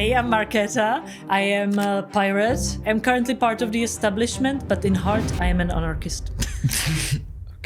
Hey, I'm Markéta. I am a pirate. I'm currently part of the establishment, but in heart, I am an anarchist.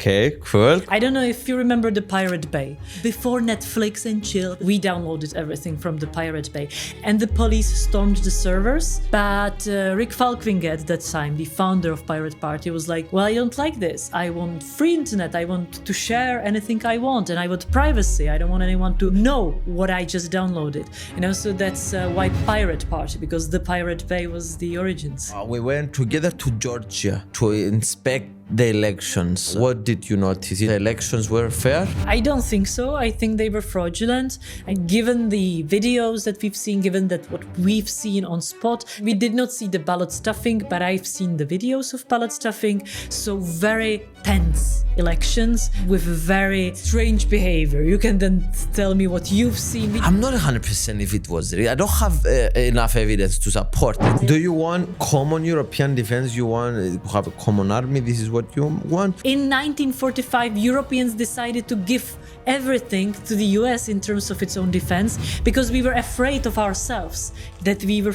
Okay, cool. I don't know if you remember the Pirate Bay. Before Netflix and chill, we downloaded everything from the Pirate Bay. And the police stormed the servers. But Rick Falkvinge at that time, the founder of Pirate Party, was like, well, I don't like this. I want free internet. I want to share anything I want. And I want privacy. I don't want anyone to know what I just downloaded. You know, so that's why Pirate Party, because the Pirate Bay was the origins. We went together to Georgia to inspect the elections. What did you notice? The elections were fair? I don't think so. I think they were fraudulent. And given the videos that we've seen, given that what we've seen on spot, we did not see the ballot stuffing, but I've seen the videos of ballot stuffing. So very tense elections with very strange behavior. You can then tell me what you've seen. I'm not 100% if it was real. I don't have enough evidence to support it. Do you want common European defense? You want to have a common army? This is what you want? In 1945, Europeans decided to give everything to the US in terms of its own defense because we were afraid of ourselves, that we were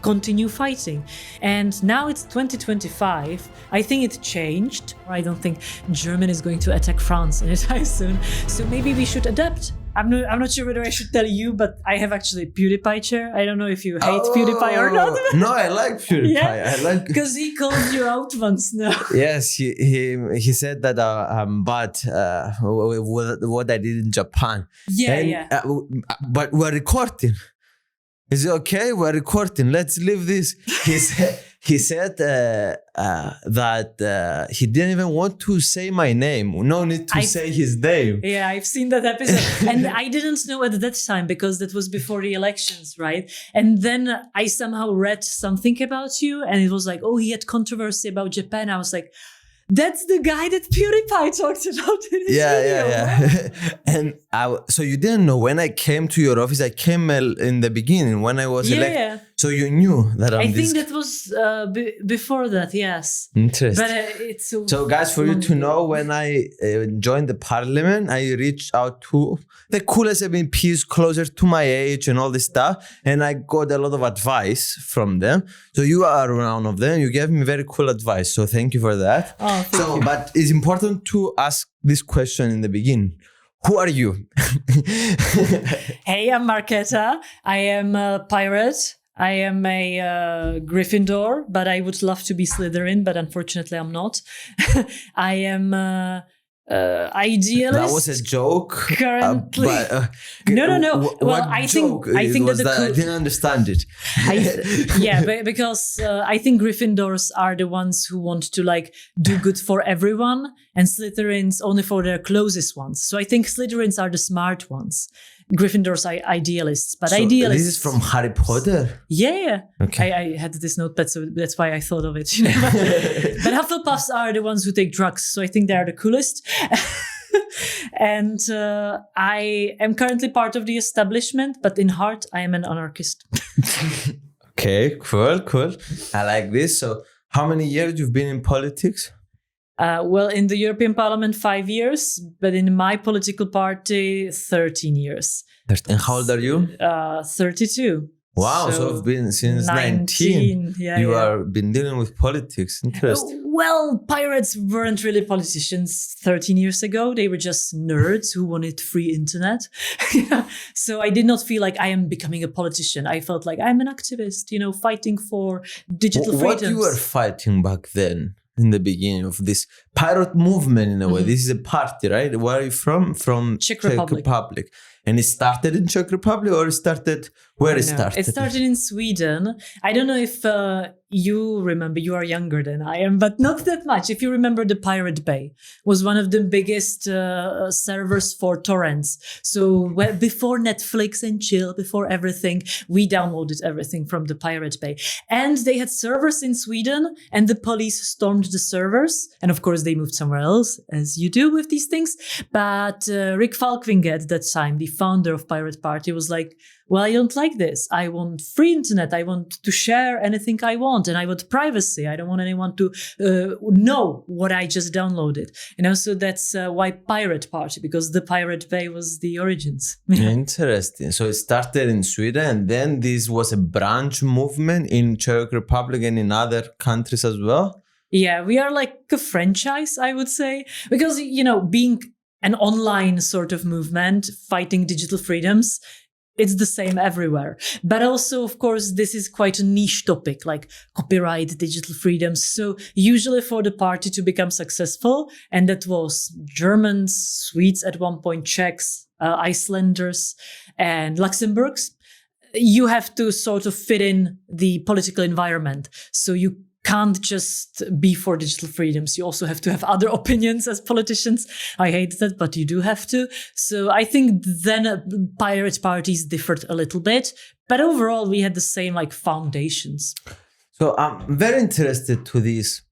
continue fighting. And now it's 2025. I think it changed. I don't think Germany is going to attack France anytime soon. So maybe we should adapt. I'm not sure whether I should tell you, but I have actually PewDiePie chair. I don't know if you hate PewDiePie or not. No, I like PewDiePie. Yeah? I like because he called you out once now. Yes, he said that but what I did in Japan. Yeah. But we're recording. Is it okay? We're recording. Let's leave this. He said that he didn't even want to say my name. No need to say his name. Yeah, I've seen that episode. And I didn't know at that time because that was before the elections, right? And then I somehow read something about you and it was like, oh, he had controversy about Japan. I was like, that's the guy that PewDiePie talked about in his video. Yeah. And so you didn't know when I came to your office. I came in the beginning when I was elected. So you knew that I think that was before that, yes. Interesting. But so guys, for you to know, when I joined the parliament, I reached out to the coolest MPs closer to my age and all this stuff. And I got a lot of advice from them. So you are one of them. You gave me very cool advice. So thank you for that. Oh, thank you. But it's important to ask this question in the beginning. Who are you? Hey, I'm Markéta. I am a pirate. I am a Gryffindor, but I would love to be Slytherin, but unfortunately I'm not. I am idealist. That was a joke. Currently. No. Well, I think that I didn't understand it. Because I think Gryffindors are the ones who want to like do good for everyone, and Slytherins only for their closest ones. So I think Slytherins are the smart ones. Gryffindors are idealists, but idealists. This is from Harry Potter? Yeah. Okay. I had this notepad, so that's why I thought of it. You know? But Hufflepuffs are the ones who take drugs, so I think they are the coolest. And I am currently part of the establishment, but in heart, I am an anarchist. Okay, cool. I like this. So how many years you've been in politics? Well, in the European Parliament, 5 years, but in my political party, 13 years. And how old are you? 32. Wow, so you've been since 19. You are been dealing with politics. Interesting. Well, pirates weren't really politicians 13 years ago. They were just nerds who wanted free internet. So I did not feel like I am becoming a politician. I felt like I'm an activist, fighting for digital freedoms. What you were fighting back then? In the beginning of this pirate movement, in a way. This is a party, right? Where are you from? From Czech Republic. And it started in Czech Republic, or it started where it started? It started in Sweden. I don't know if you remember, you are younger than I am, but not that much. If you remember, the Pirate Bay was one of the biggest servers for torrents. So before Netflix and chill, before everything, we downloaded everything from the Pirate Bay. And they had servers in Sweden, and the police stormed the servers. And of course, they moved somewhere else, as you do with these things. But Rick Falkvinge at that time, the founder of Pirate Party, was like, well, I don't like this. I want free internet. I want to share anything I want, and I want privacy. I don't want anyone to know what I just downloaded. So that's why Pirate Party, because the Pirate Bay was the origins. Interesting. So it started in Sweden, and then this was a branch movement in Czech Republic and in other countries as well. Yeah, we are like a franchise, I would say, because, being an online sort of movement fighting digital freedoms, it's the same everywhere. But also, of course, this is quite a niche topic, like copyright, digital freedoms. So usually for the party to become successful, and that was Germans, Swedes at one point, Czechs, Icelanders, and Luxembourgs, you have to sort of fit in the political environment. So you can't just be for digital freedoms. You also have to have other opinions as politicians. I hate that, but you do have to. So I think then pirate parties differed a little bit, but overall we had the same like foundations. So I'm very interested to this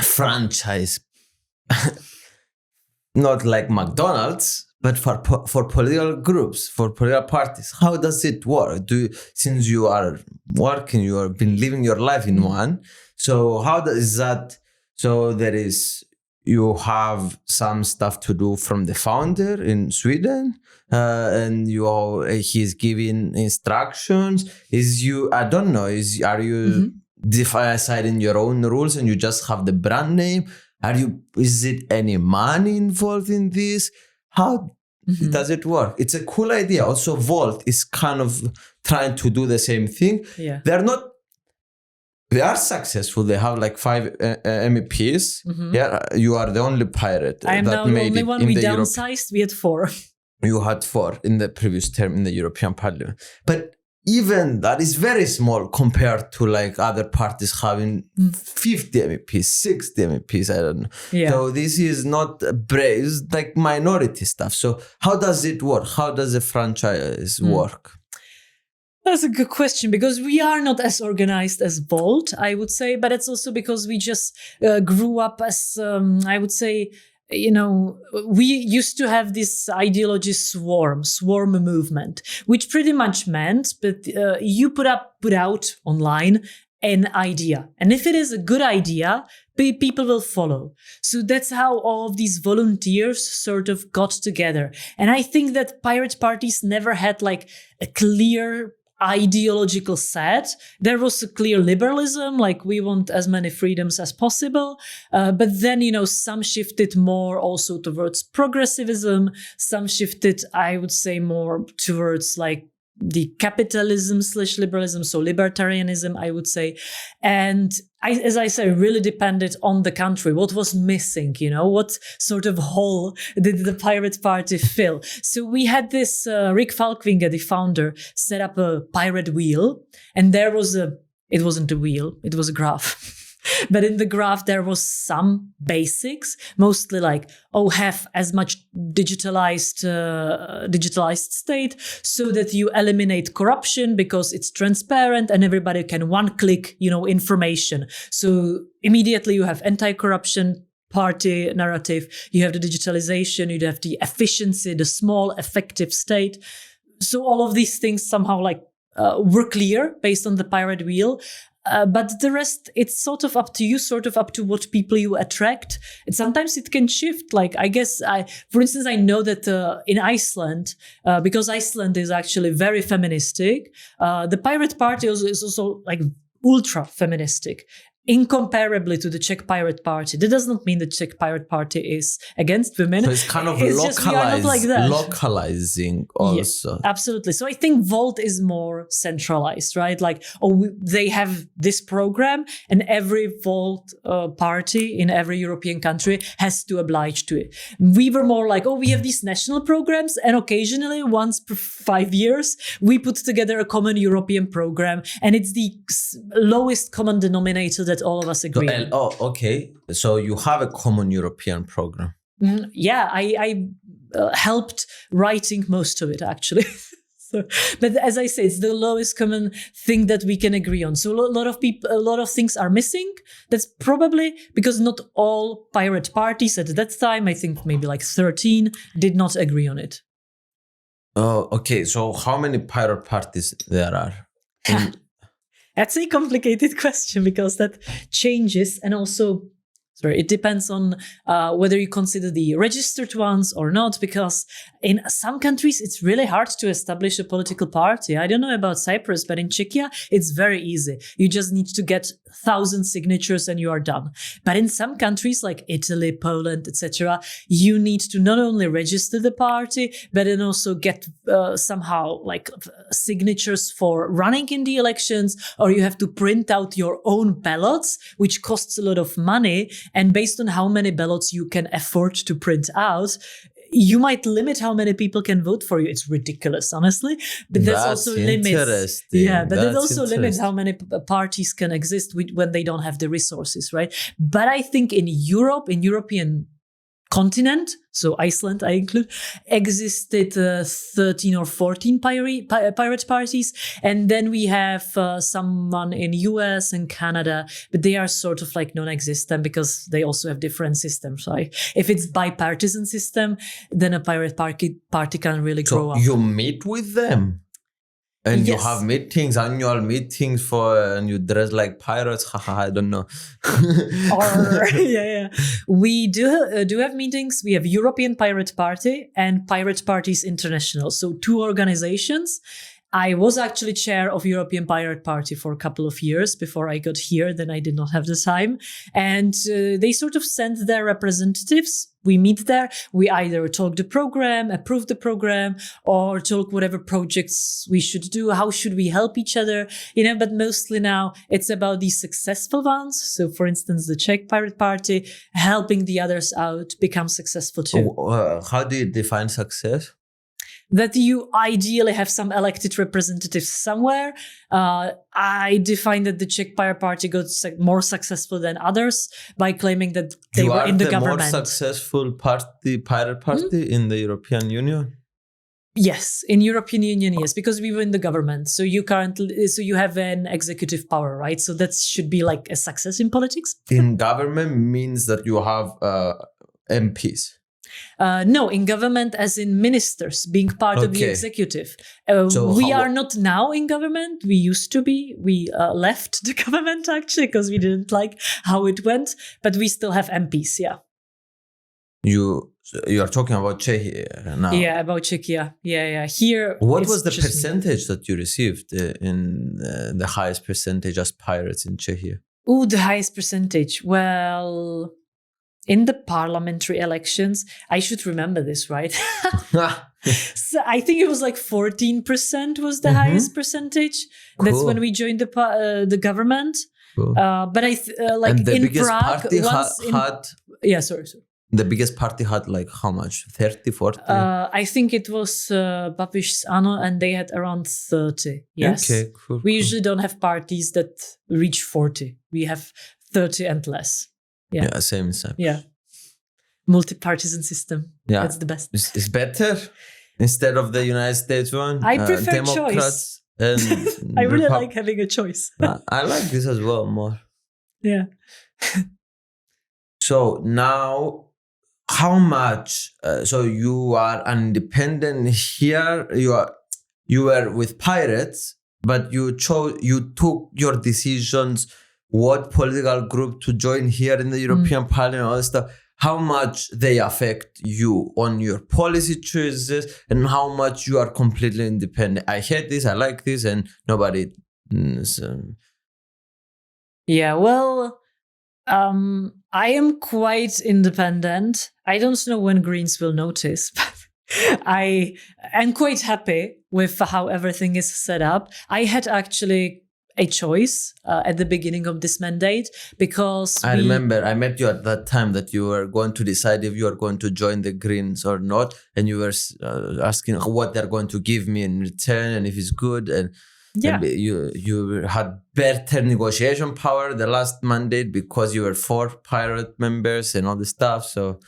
franchise, not like McDonald's, but for political groups, for political parties. How does it work? Since you are working, you have been living your life in one. So how is that? So you have some stuff to do from the founder in Sweden, and he's giving instructions. I don't know. Are you deciding your own rules and you just have the brand name? Is it any money involved in this? How does it work? It's a cool idea. Also, Volt is kind of trying to do the same thing. Yeah. They are successful. They have like 5 MEPs. Yeah, you are the only pirate. I am now the only one. We downsized. We had 4. You had 4 in the previous term in the European Parliament. But even that is very small compared to like other parties having 50 MEPs, 60 MEPs. I don't know. Yeah. So this is not brave. It's like minority stuff. So how does it work? How does a franchise work? That's a good question, because we are not as organized as Volt, I would say, but it's also because we just grew up as, I would say, we used to have this ideology swarm movement, which pretty much meant that you put out online an idea. And if it is a good idea, people will follow. So that's how all of these volunteers sort of got together. And I think that pirate parties never had like a clear ideological set. There was a clear liberalism, like we want as many freedoms as possible. But then, some shifted more also towards progressivism. Some shifted, I would say, more towards like the capitalism/liberalism, so libertarianism, I would say. And as I say, really depended on the country. What was missing, what sort of hole did the Pirate Party fill? So we had this, Rick Falkwinger, the founder, set up a pirate wheel, and it wasn't a wheel, it was a graph. But in the graph, there was some basics, mostly like, have as much digitalized state so that you eliminate corruption because it's transparent and everybody can one-click, information. So immediately you have anti-corruption party narrative, you have the digitalization, you have the efficiency, the small effective state. So all of these things somehow were clear based on the pirate wheel. But the rest, it's sort of up to you, sort of up to what people you attract. And sometimes it can shift. Like, I guess, for instance, I know that in Iceland, because Iceland is actually very feministic, the Pirate Party is also like ultra feministic. Incomparably to the Czech Pirate Party. That does not mean the Czech Pirate Party is against women. So it's kind of localizing also. Yeah, absolutely. So I think Volt is more centralized, right? Like, they have this program and every Volt party in every European country has to oblige to it. We were more like, we have these national programs, and occasionally, once per 5 years, we put together a common European program, and it's the lowest common denominator that all of us agree on. Okay. So you have a common European program. Yeah, I helped writing most of it, actually. But as I say, it's the lowest common thing that we can agree on. So a lot of things are missing. That's probably because not all pirate parties at that time, I think maybe like 13, did not agree on it. Oh, okay. So how many pirate parties there are? That's a complicated question because that changes, and also, it depends on whether you consider the registered ones or not, because in some countries it's really hard to establish a political party. I don't know about Cyprus, but in Czechia it's very easy. You just need to get 1,000 signatures and you are done. But in some countries like Italy, Poland, etc., you need to not only register the party, but then also get somehow like signatures for running in the elections, or you have to print out your own ballots, which costs a lot of money. And based on how many ballots you can afford to print out, you might limit how many people can vote for you. It's ridiculous, honestly. But there's also limits. Yeah, but there's also limits how many parties can exist when they don't have the resources, right? But I think in Europe, in European continent, so Iceland I include, existed 13 or 14 pirate parties. And then we have someone in US and Canada, but they are sort of like non-existent because they also have different systems, right? If it's bipartisan system, then a pirate party can really grow up. So you meet with them? And Yes. you have meetings, annual meetings and you dress like pirates. I don't know. Or yeah. We do have meetings. We have European Pirate Party and Pirate Parties International. So 2 organizations. I was actually chair of European Pirate Party for a couple of years before I got here. Then I did not have the time. And they sort of sent their representatives. We meet there. We either talk the program, approve the program, or talk whatever projects we should do. How should we help each other? But mostly now it's about the successful ones. So for instance, the Czech Pirate Party, helping the others out become successful too. How do you define success? That you ideally have some elected representatives somewhere. I define that the Czech Pirate Party got more successful than others by claiming that they were in the government. More successful pirate party in the European Union? Yes, in European Union, yes, because we were in the government. So you have an executive power, right? So that should be like a success in politics. In government means that you have MPs. No, in government as in ministers, being part of the executive. We are not now in government. We used to be. We left the government actually because we didn't like how it went, but we still have MPs, yeah. You are talking about Czechia now. Yeah, about Czechia. Yeah. Here. What was the percentage that you received in the highest percentage as pirates in Czechia? Oh, the highest percentage. Well, in the parliamentary elections, I should remember this, right? So I think it was like 14% was the highest percentage. Cool. That's when we joined the government. Cool. But and the in biggest Prague, party had. Yeah, sorry. The biggest party had like how much? 30, 40? I think it was Babiš's ANO, and they had around 30. Yes. Okay, cool. We usually don't have parties that reach 40. We have 30 and less. Yeah, same. Yeah. Multi-partisan system. Yeah. That's the best. It's better instead of the United States one. I prefer Democrats choice. And I really like having a choice. I like this as well more. Yeah. So now, how much? So you are independent here. You were with pirates, but you took your decisions. What political group to join here in the European Parliament, all this stuff. How much they affect you on your policy choices, and how much you are completely independent. I hate this, I like this, and nobody. Yeah, well, I am quite independent. I don't know when Greens will notice, but I am quite happy with how everything is set up. I had actually a choice at the beginning of this mandate because I remember I met you at that time that you were going to decide if you are going to join the Greens or not, and you were asking what they're going to give me in return and if it's good, and you had better negotiation power the last mandate because you were 4 pirate members and all the stuff. So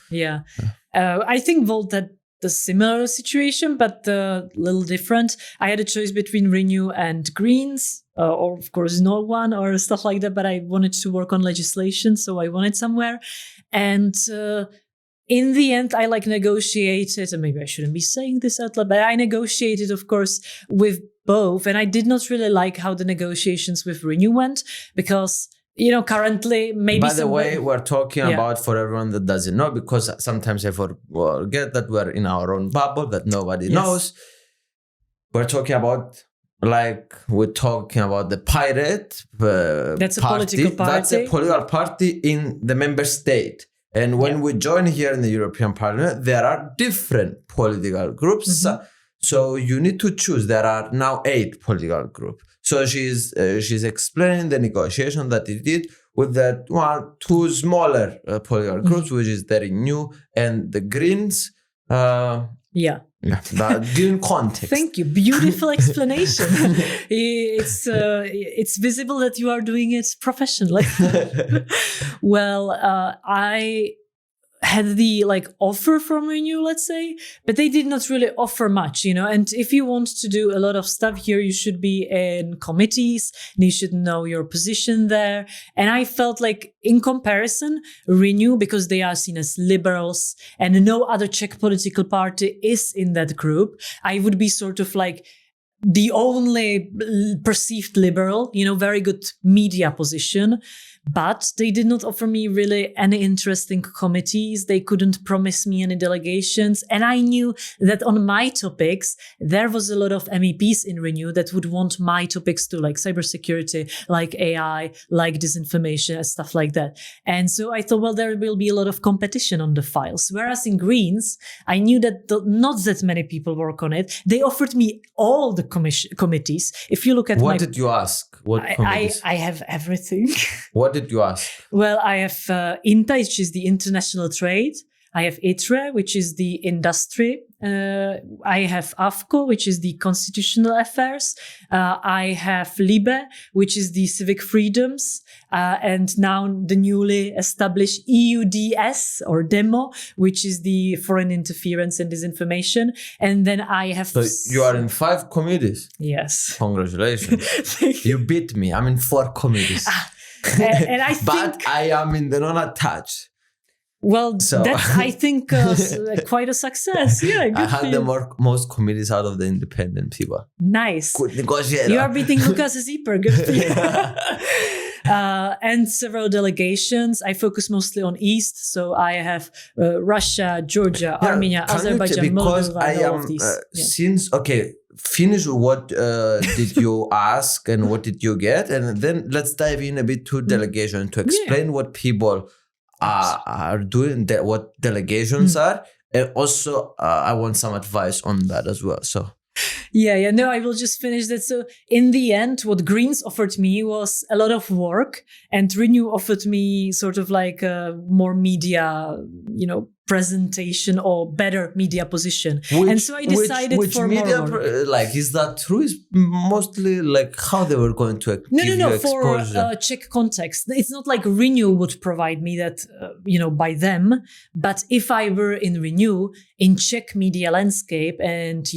I think Volt had the similar situation, but a little different. I had a choice between Renew and Greens, or of course no one or stuff like that, but I wanted to work on legislation, so I wanted somewhere. And in the end, I negotiated, and maybe I shouldn't be saying this out loud, but I negotiated, of course, with both. And I did not really like how the negotiations with Renew went, because, currently, maybe... By the way, we're talking about, for everyone that doesn't know, because sometimes I forget that we're in our own bubble, that nobody knows. We're talking about... we're talking about the Pirate That's a political party. That's a political party in the member state. And when we join here in the European Parliament, there are different political groups. So you need to choose. There are now 8 political groups. So she's explaining the negotiation that he did with the 2 smaller political groups, which is the Renew and the Greens. The green context. Thank you. Beautiful explanation. It's visible that you are doing it professionally. Well, I had the offer from Renew, let's say, but they did not really offer much, and if you want to do a lot of stuff here, you should be in committees and you should know your position there. And I felt in comparison, Renew, because they are seen as liberals and no other Czech political party is in that group, I would be sort of the only perceived liberal, very good media position. But they did not offer me really any interesting committees. They couldn't promise me any delegations. And I knew that on my topics, there was a lot of MEPs in Renew that would want my topics to cybersecurity, AI, disinformation, and stuff like that. And so I thought, well, there will be a lot of competition on the files. Whereas in Greens, I knew that not that many people work on it. They offered me all the committees. If you look at what did you ask? What committees? I have everything. What did you ask? Well, I have INTA, which is the international trade. I have ITRE, which is the industry. I have AFCO, which is the constitutional affairs. I have LIBE, which is the civic freedoms. And now the newly established EUDS or DEMO, which is the foreign interference and disinformation. And then I have... So you are in 5 committees? Yes. Congratulations. You beat me. I'm in 4 committees. And I think... But I am in the non-attached. Well, that's, I think, quite a success. Yeah, good I had the most committees out of the independent people. Nice. Good negotiator. You are beating Lucas Zipper. Good for you. And several delegations. I focus mostly on East. So I have Russia, Georgia, Armenia, Azerbaijan, Moldova, and all of these. Finish what did you ask and what did you get? And then let's dive in a bit to delegation to explain what people are doing, what delegations are. And also, I want some advice on that as well. So. No, I will just finish that. So in the end, what Greens offered me was a lot of work, and Renew offered me sort of more media, presentation or better media position. And so I decided for media, more work. Is that true? Is mostly how they were going to give you exposure? For Czech context. It's not like Renew would provide me that, by them. But if I were in Renew, in Czech media landscape and,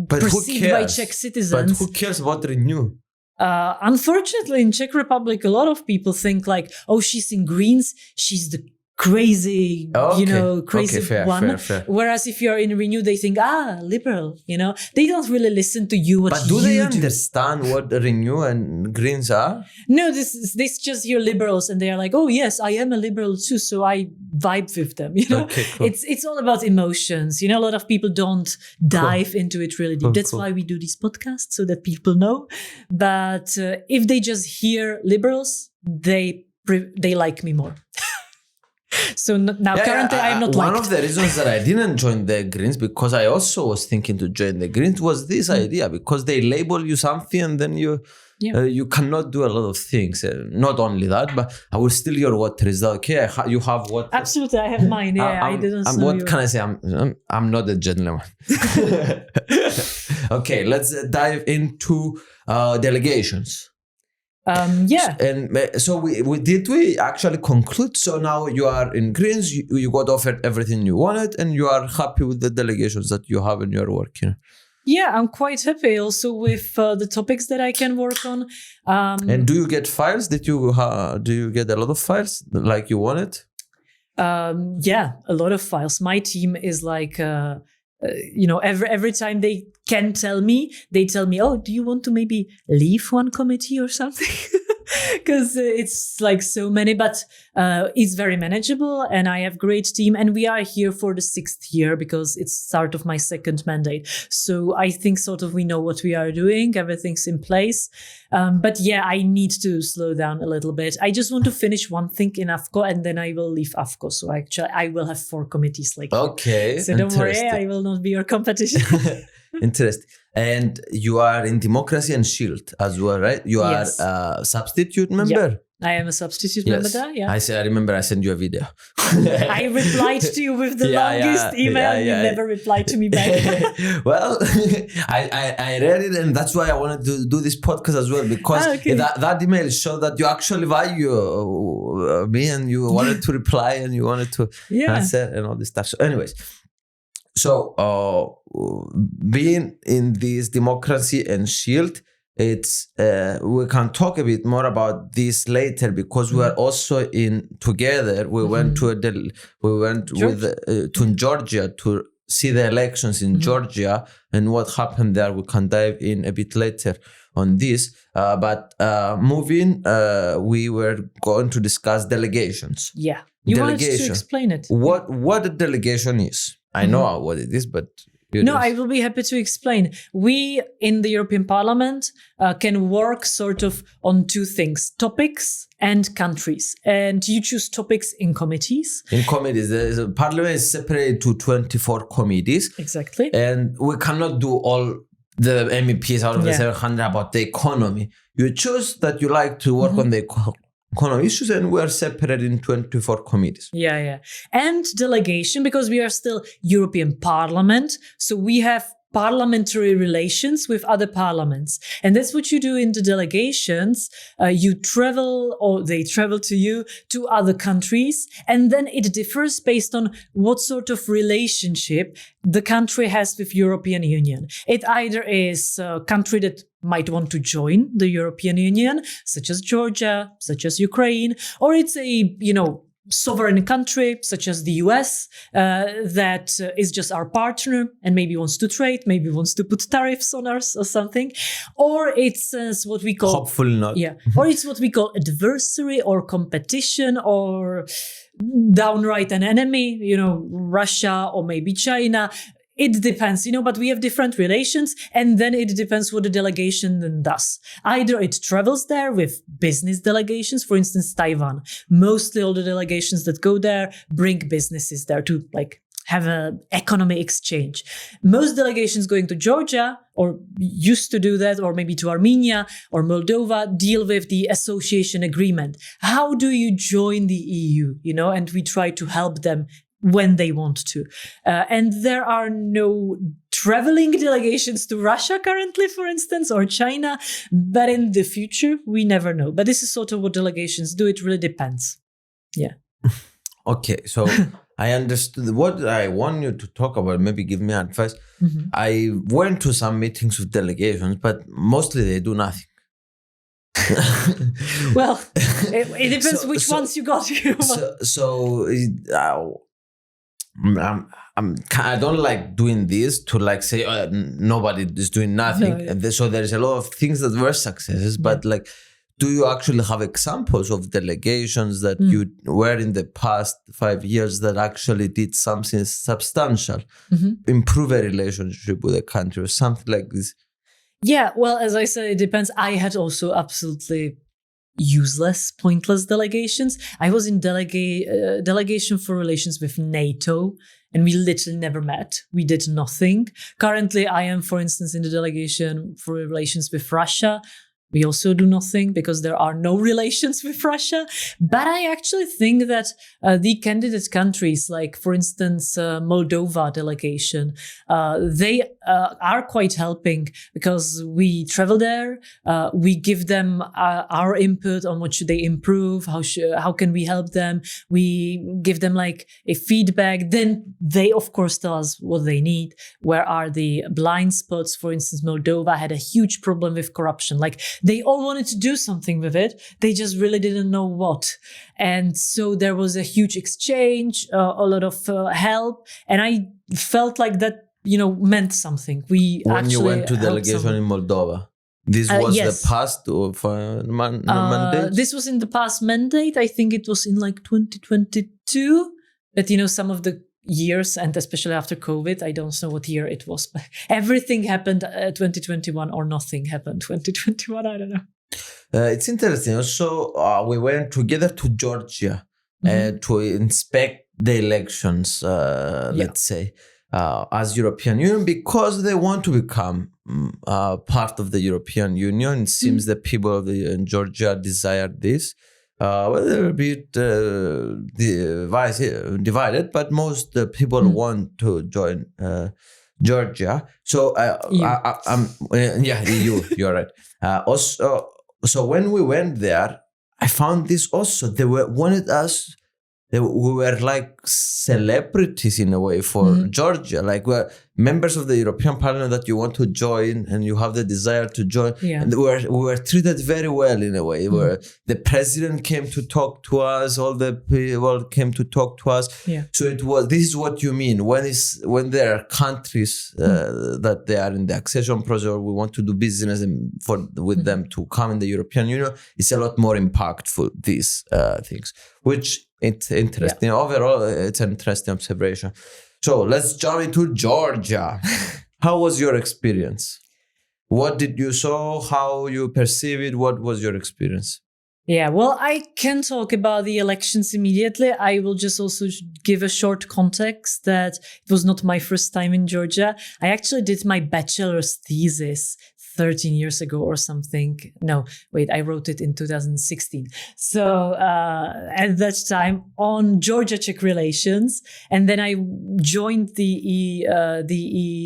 perceived by Czech citizens. But who cares about Renew? Unfortunately, in Czech Republic, a lot of people think she's in Greens, she's the crazy, crazy one. Fair. Whereas if you're in Renew, they think, liberal, they don't really listen to you. But do they understand what Renew and Greens are? No, this just hear liberals and they are like, oh yes, I am a liberal too. So I vibe with them, Okay, cool. It's all about emotions. A lot of people don't dive into it really deep. Cool, That's why we do these podcasts, so that people know. But if they just hear liberals, they like me more. So now currently I am not one of the reasons that I didn't join the Greens, because I also was thinking to join the Greens, was this idea, because they label you something and then you cannot do a lot of things. Not only that, but I will steal your water. Is that okay? You have what? Absolutely, I have mine. I didn't know what can I say? I'm not a gentleman. Okay, let's dive into delegations. And so we actually conclude. So now you are in Greens, you got offered everything you wanted, and you are happy with the delegations that you have in your work. Yeah, I'm quite happy also with the topics that I can work on. And do you get files? Do you get a lot of files like you wanted? Yeah, a lot of files. My team is like, every time they can tell me, oh, do you want to maybe leave one committee or something? Because it's like so many, but it's very manageable, and I have great team, and we are here for the 6th year because it's start of my 2nd mandate. So I think sort of we know what we are doing, everything's in place. But yeah, I need to slow down a little bit. I just want to finish one thing in AFCO, and then I will leave AFCO. So actually, I will have 4 committees like you. Okay, so don't worry, I will not be your competition. Interesting. And you are in Democracy and Shield as well, right? You are a substitute member? I am a substitute member there, yeah. I remember I sent you a video. I replied to you with the longest email and you never replied to me back. Well, I read it, and that's why I wanted to do this podcast as well, because that email showed that you actually value me, and you wanted to reply, and you wanted to answer and all this stuff. So anyways, being in this Democracy and Shield, it's we can talk a bit more about this later, because we are also in together. We went to to Georgia to see the elections in Georgia and what happened there. We can dive in a bit later on this. But moving, we were going to discuss delegations. Yeah, you wanted to explain it. What a delegation is? I know what it is, but I will be happy to explain. We in the European Parliament can work sort of on 2 things: topics and countries. And you choose topics in committees. In committees, the Parliament is separated to 24 committees. Exactly. And we cannot do all the MEPs out of the 700 about the economy. You choose that you like to work on the economic issues, and we are separated in 24 committees. Yeah. And delegation, because we are still European Parliament. So we have parliamentary relations with other parliaments. And that's what you do in the delegations. You travel, or they travel to you, to other countries. And then it differs based on what sort of relationship the country has with European Union. It either is a country that might want to join the European Union, such as Georgia, such as Ukraine, or it's a, sovereign country such as the US that is just our partner and maybe wants to trade, maybe wants to put tariffs on us or something, or it's what we call hopefully not. Yeah, or it's what we call adversary or competition, or downright an enemy, Russia or maybe China. It depends, but we have different relations, and then it depends what the delegation then does. Either it travels there with business delegations, for instance, Taiwan. Mostly all the delegations that go there bring businesses there to have an economy exchange. Most delegations going to Georgia, or used to do that, or maybe to Armenia or Moldova, deal with the association agreement. How do you join the EU, and we try to help them when they want to. And there are no traveling delegations to Russia currently, for instance, or China. But in the future, we never know. But this is sort of what delegations do. It really depends. Yeah. Okay. So I understood what I want you to talk about. Maybe give me advice. I went to some meetings with delegations, but mostly they do nothing. Well, it depends which ones you got. I don't like doing this to say nobody is doing nothing. No. So there's a lot of things that were successes, but do you actually have examples of delegations that you were in the past 5 years that actually did something substantial, improve a relationship with a country or something like this? Yeah, well, as I said, it depends. I had also absolutely useless, pointless delegations. I was in delegation for relations with NATO, and we literally never met. We did nothing. Currently, I am, for instance, in the delegation for relations with Russia. We also do nothing because there are no relations with Russia. But I actually think that the candidate countries, like, for instance, Moldova delegation, they are quite helping because we travel there. We give them our input on what should they improve, how can we help them. We give them a feedback. Then they, of course, tell us what they need. Where are the blind spots? For instance, Moldova had a huge problem with corruption. They all wanted to do something with it. They just really didn't know what. And so there was a huge exchange, a lot of help. And I felt like that, meant something. When you went to delegation in Moldova. This was yes. the past of mandate? This was in the past mandate. I think it was in like 2022. But, some of the years, and especially after COVID, I don't know what year it was, but everything happened 2021 or nothing happened 2021. I don't know. It's interesting. Also, we went together to Georgia to inspect the elections, let's say, as European Union, because they want to become part of the European Union. It seems the people of Georgia desire this. They're a bit divided, but most people want to join Georgia. So, you're right. Also, so when we went there, I found this also. They wanted us. We were like celebrities in a way for Georgia. Like we're members of the European Parliament that you want to join and you have the desire to join. Yeah. And we were treated very well in a way. Where the president came to talk to us, all the people came to talk to us. Yeah. So this is what you mean when there are countries that they are in the accession process, or we want to do business with them to come in the European Union. It's a lot more impactful, these things, which it's interesting. Yeah. Overall, it's an interesting observation. So let's jump into Georgia. How was your experience? What did you saw? How you perceive it? What was your experience? Yeah, well, I can talk about the elections immediately. I will just also give a short context that it was not my first time in Georgia. I actually did my bachelor's thesis 13 years ago or something. No, wait, I wrote it in 2016. So at that time on Georgia-Czech relations, and then I joined the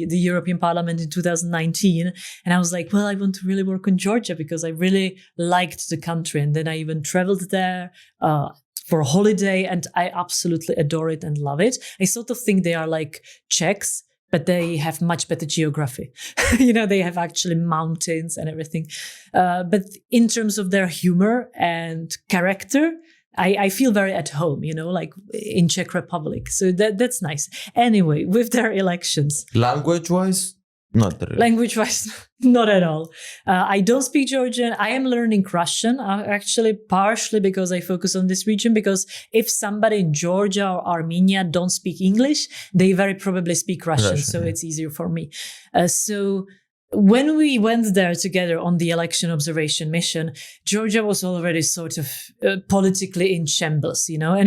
European Parliament in 2019, and I was like, well, I want to really work on Georgia because I really liked the country, and then I even traveled there for a holiday, and I absolutely adore it and love it. I sort of think they are like Czechs, but they have much better geography. They have actually mountains and everything. But in terms of their humor and character, I feel very at home, like in Czech Republic. So that's nice. Anyway, with their elections. Language-wise? Not really. Language-wise, not at all. I don't speak Georgian. I am learning Russian, actually, partially because I focus on this region, because if somebody in Georgia or Armenia don't speak English, they very probably speak Russian, so it's easier for me. So when we went there together on the election observation mission, Georgia was already sort of politically in shambles, and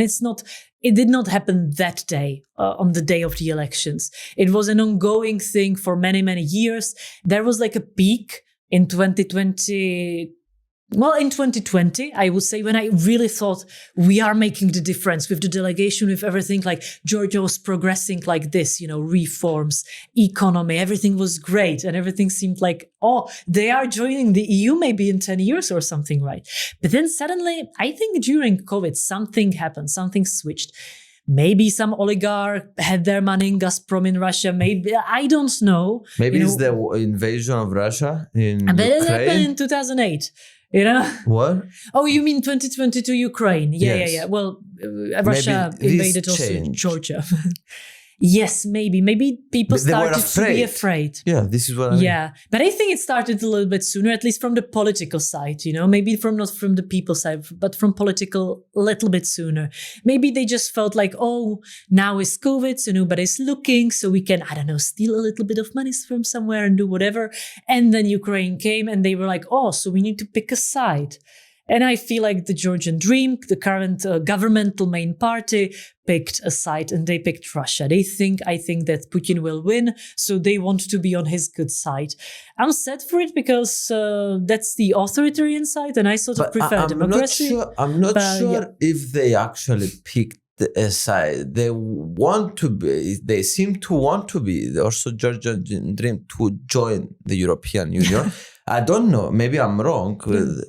it did not happen that day, on the day of the elections. It was an ongoing thing for many, many years. There was like a peak in 2020. Well, in 2020, I would say, when I really thought we are making the difference with the delegation, with everything, like Georgia was progressing like this, reforms, economy, everything was great. And everything seemed like, they are joining the EU maybe in 10 years or something, right? But then suddenly, I think during COVID, something happened, something switched. Maybe some oligarch had their money in Gazprom in Russia. Maybe, I don't know. Maybe it's the invasion of Russia in Ukraine. But it happened in 2008. What? Oh, you mean 2022 Ukraine? Yeah. Well, Russia invaded also Georgia. Yes, maybe people started to be afraid. Yeah, this is what I mean. Yeah, but I think it started a little bit sooner, at least from the political side, maybe not from the people side, but from political a little bit sooner. Maybe they just felt like, now is COVID, so nobody's looking, so we can, steal a little bit of money from somewhere and do whatever. And then Ukraine came and they were like, so we need to pick a side. And I feel like the Georgian Dream, the current governmental main party, picked a side, and they picked Russia. I think that Putin will win, so they want to be on his good side. I'm sad for it because that's the authoritarian side, and I sort of prefer democracy. I'm not sure if they actually picked a side. They seem to want to be also Georgian Dream to join the European Union. I don't know, maybe I'm wrong,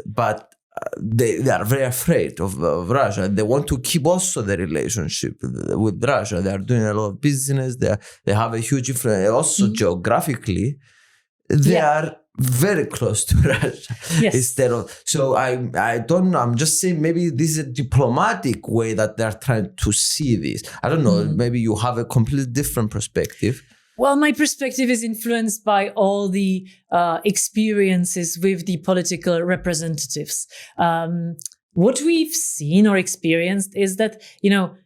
but they are very afraid of Russia. They want to keep also the relationship with Russia. They are doing a lot of business. They have a huge influence. Also geographically, they are very close to Russia. Yes. Instead of, so I don't know. I'm just saying maybe this is a diplomatic way that they're trying to see this. I don't know. Maybe you have a completely different perspective. Well, my perspective is influenced by all the experiences with the political representatives. What we've seen or experienced is that,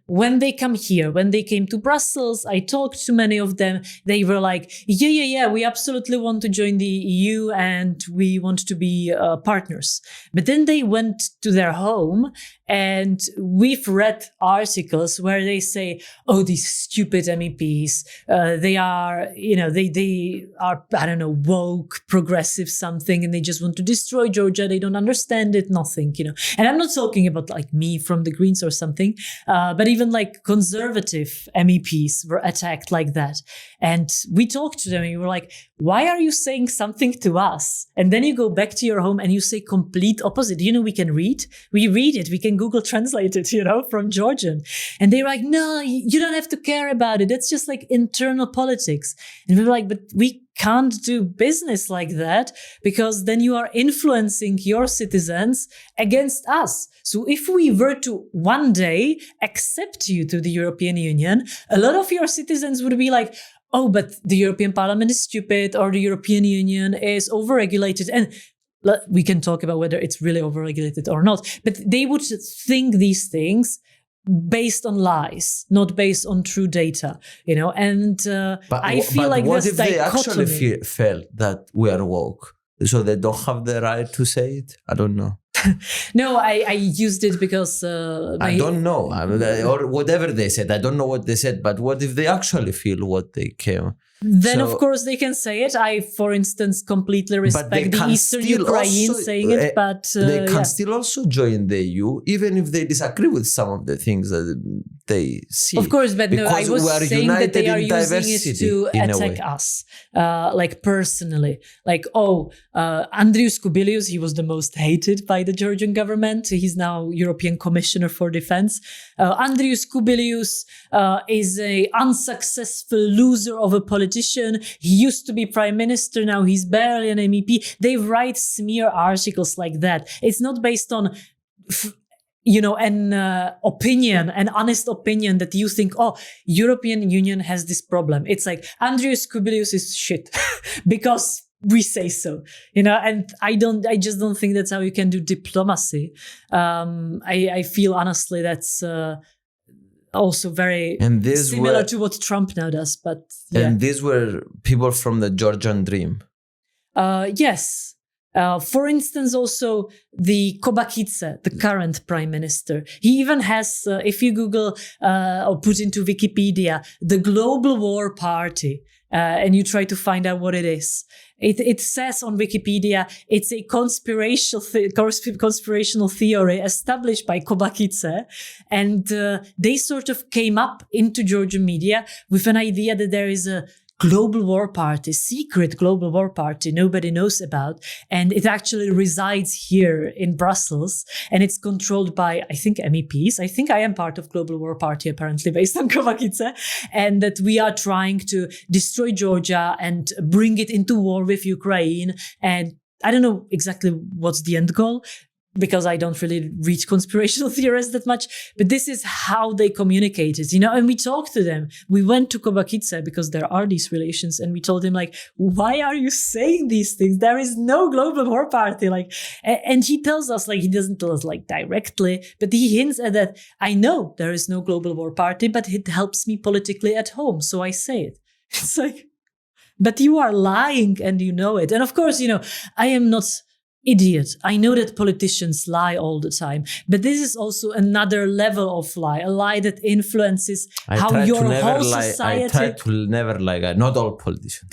when they come here, when they came to Brussels, I talked to many of them. They were like, yeah, we absolutely want to join the EU and we want to be partners. But then they went to their home and we've read articles where they say, oh, these stupid MEPs, they are, they are, I don't know, woke, progressive something, and they just want to destroy Georgia. They don't understand it, nothing, And I'm not talking about like me from the Greens or something, but even like conservative MEPs were attacked like that. And we talked to them and we were like, why are you saying something to us? And then you go back to your home and you say complete opposite. We can read. We read it. We can Google translate it, from Georgian. And they were like, no, you don't have to care about it. That's just like internal politics. And we were like, but we can't do business like that because then you are influencing your citizens against us. So if we were to one day accept you to the European Union, a lot of your citizens would be like, oh, but the European Parliament is stupid or the European Union is overregulated. And we can talk about whether it's really overregulated or not, but they would think these things based on lies, not based on true data, and I feel like what this if they dichotomy. actually felt that we are woke, so they don't have the right to say it? I don't know. No, I used it because I don't know, or whatever they said. I don't know what they said, but what if they actually feel what they came? Then, of course, they can say it. I, for instance, completely respect the Eastern Ukraine saying it, but they can still also join the EU, even if they disagree with some of the things that they see. Of course, but no, I was saying that they are using it to attack us, like personally. Like, Andrius Kubilius, he was the most hated by the Georgian government. He's now European Commissioner for Defense. Andrius Kubilius is an unsuccessful loser of a politician. He used to be prime minister. Now he's barely an MEP. They write smear articles like that. It's not based on, an opinion, an honest opinion that you think, European Union has this problem. It's like Andrius Kubilius is shit because we say so, and I just don't think that's how you can do diplomacy. I feel honestly that's, also very similar to what Trump now does, but yeah. And these were people from the Georgian Dream. Yes. For instance, also the Kobakidze, the current prime minister, he even has, if you Google or put into Wikipedia, the Global War Party, and you try to find out what it is. It says on Wikipedia, it's a conspirational theory established by Kobakidze. And they sort of came up into Georgian media with an idea that there is a global war party, secret global war party nobody knows about. And it actually resides here in Brussels. And it's controlled by, I think, MEPs. I think I am part of global war party, apparently, based on Kobakidze. And that we are trying to destroy Georgia and bring it into war with Ukraine. And I don't know exactly what's the end goal, because I don't really read conspirational theories that much, but this is how they communicated, and we talked to them. We went to Kobakidze because there are these relations, and we told him, like, why are you saying these things? There is no global war party, and he tells us, he doesn't tell us directly, but he hints at that. I know there is no global war party, but it helps me politically at home, so I say it. It's like, but you are lying and you know it. And of course, I am not idiot. I know that politicians lie all the time, but this is also another level of lie, a lie that influences how your whole society. I try to never lie. Not all politicians.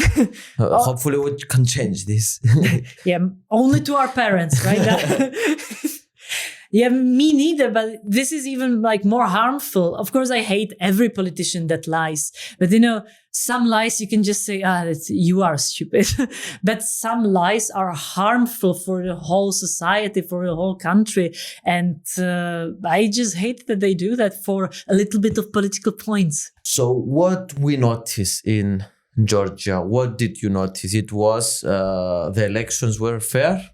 Hopefully we can change this. Yeah, only to our parents, right? Yeah, me neither, but this is even more harmful. Of course, I hate every politician that lies, but some lies you can just say, you are stupid. But some lies are harmful for the whole society, for the whole country. And I just hate that they do that for a little bit of political points. So what we notice in Georgia. What did you notice? It was the elections were fair?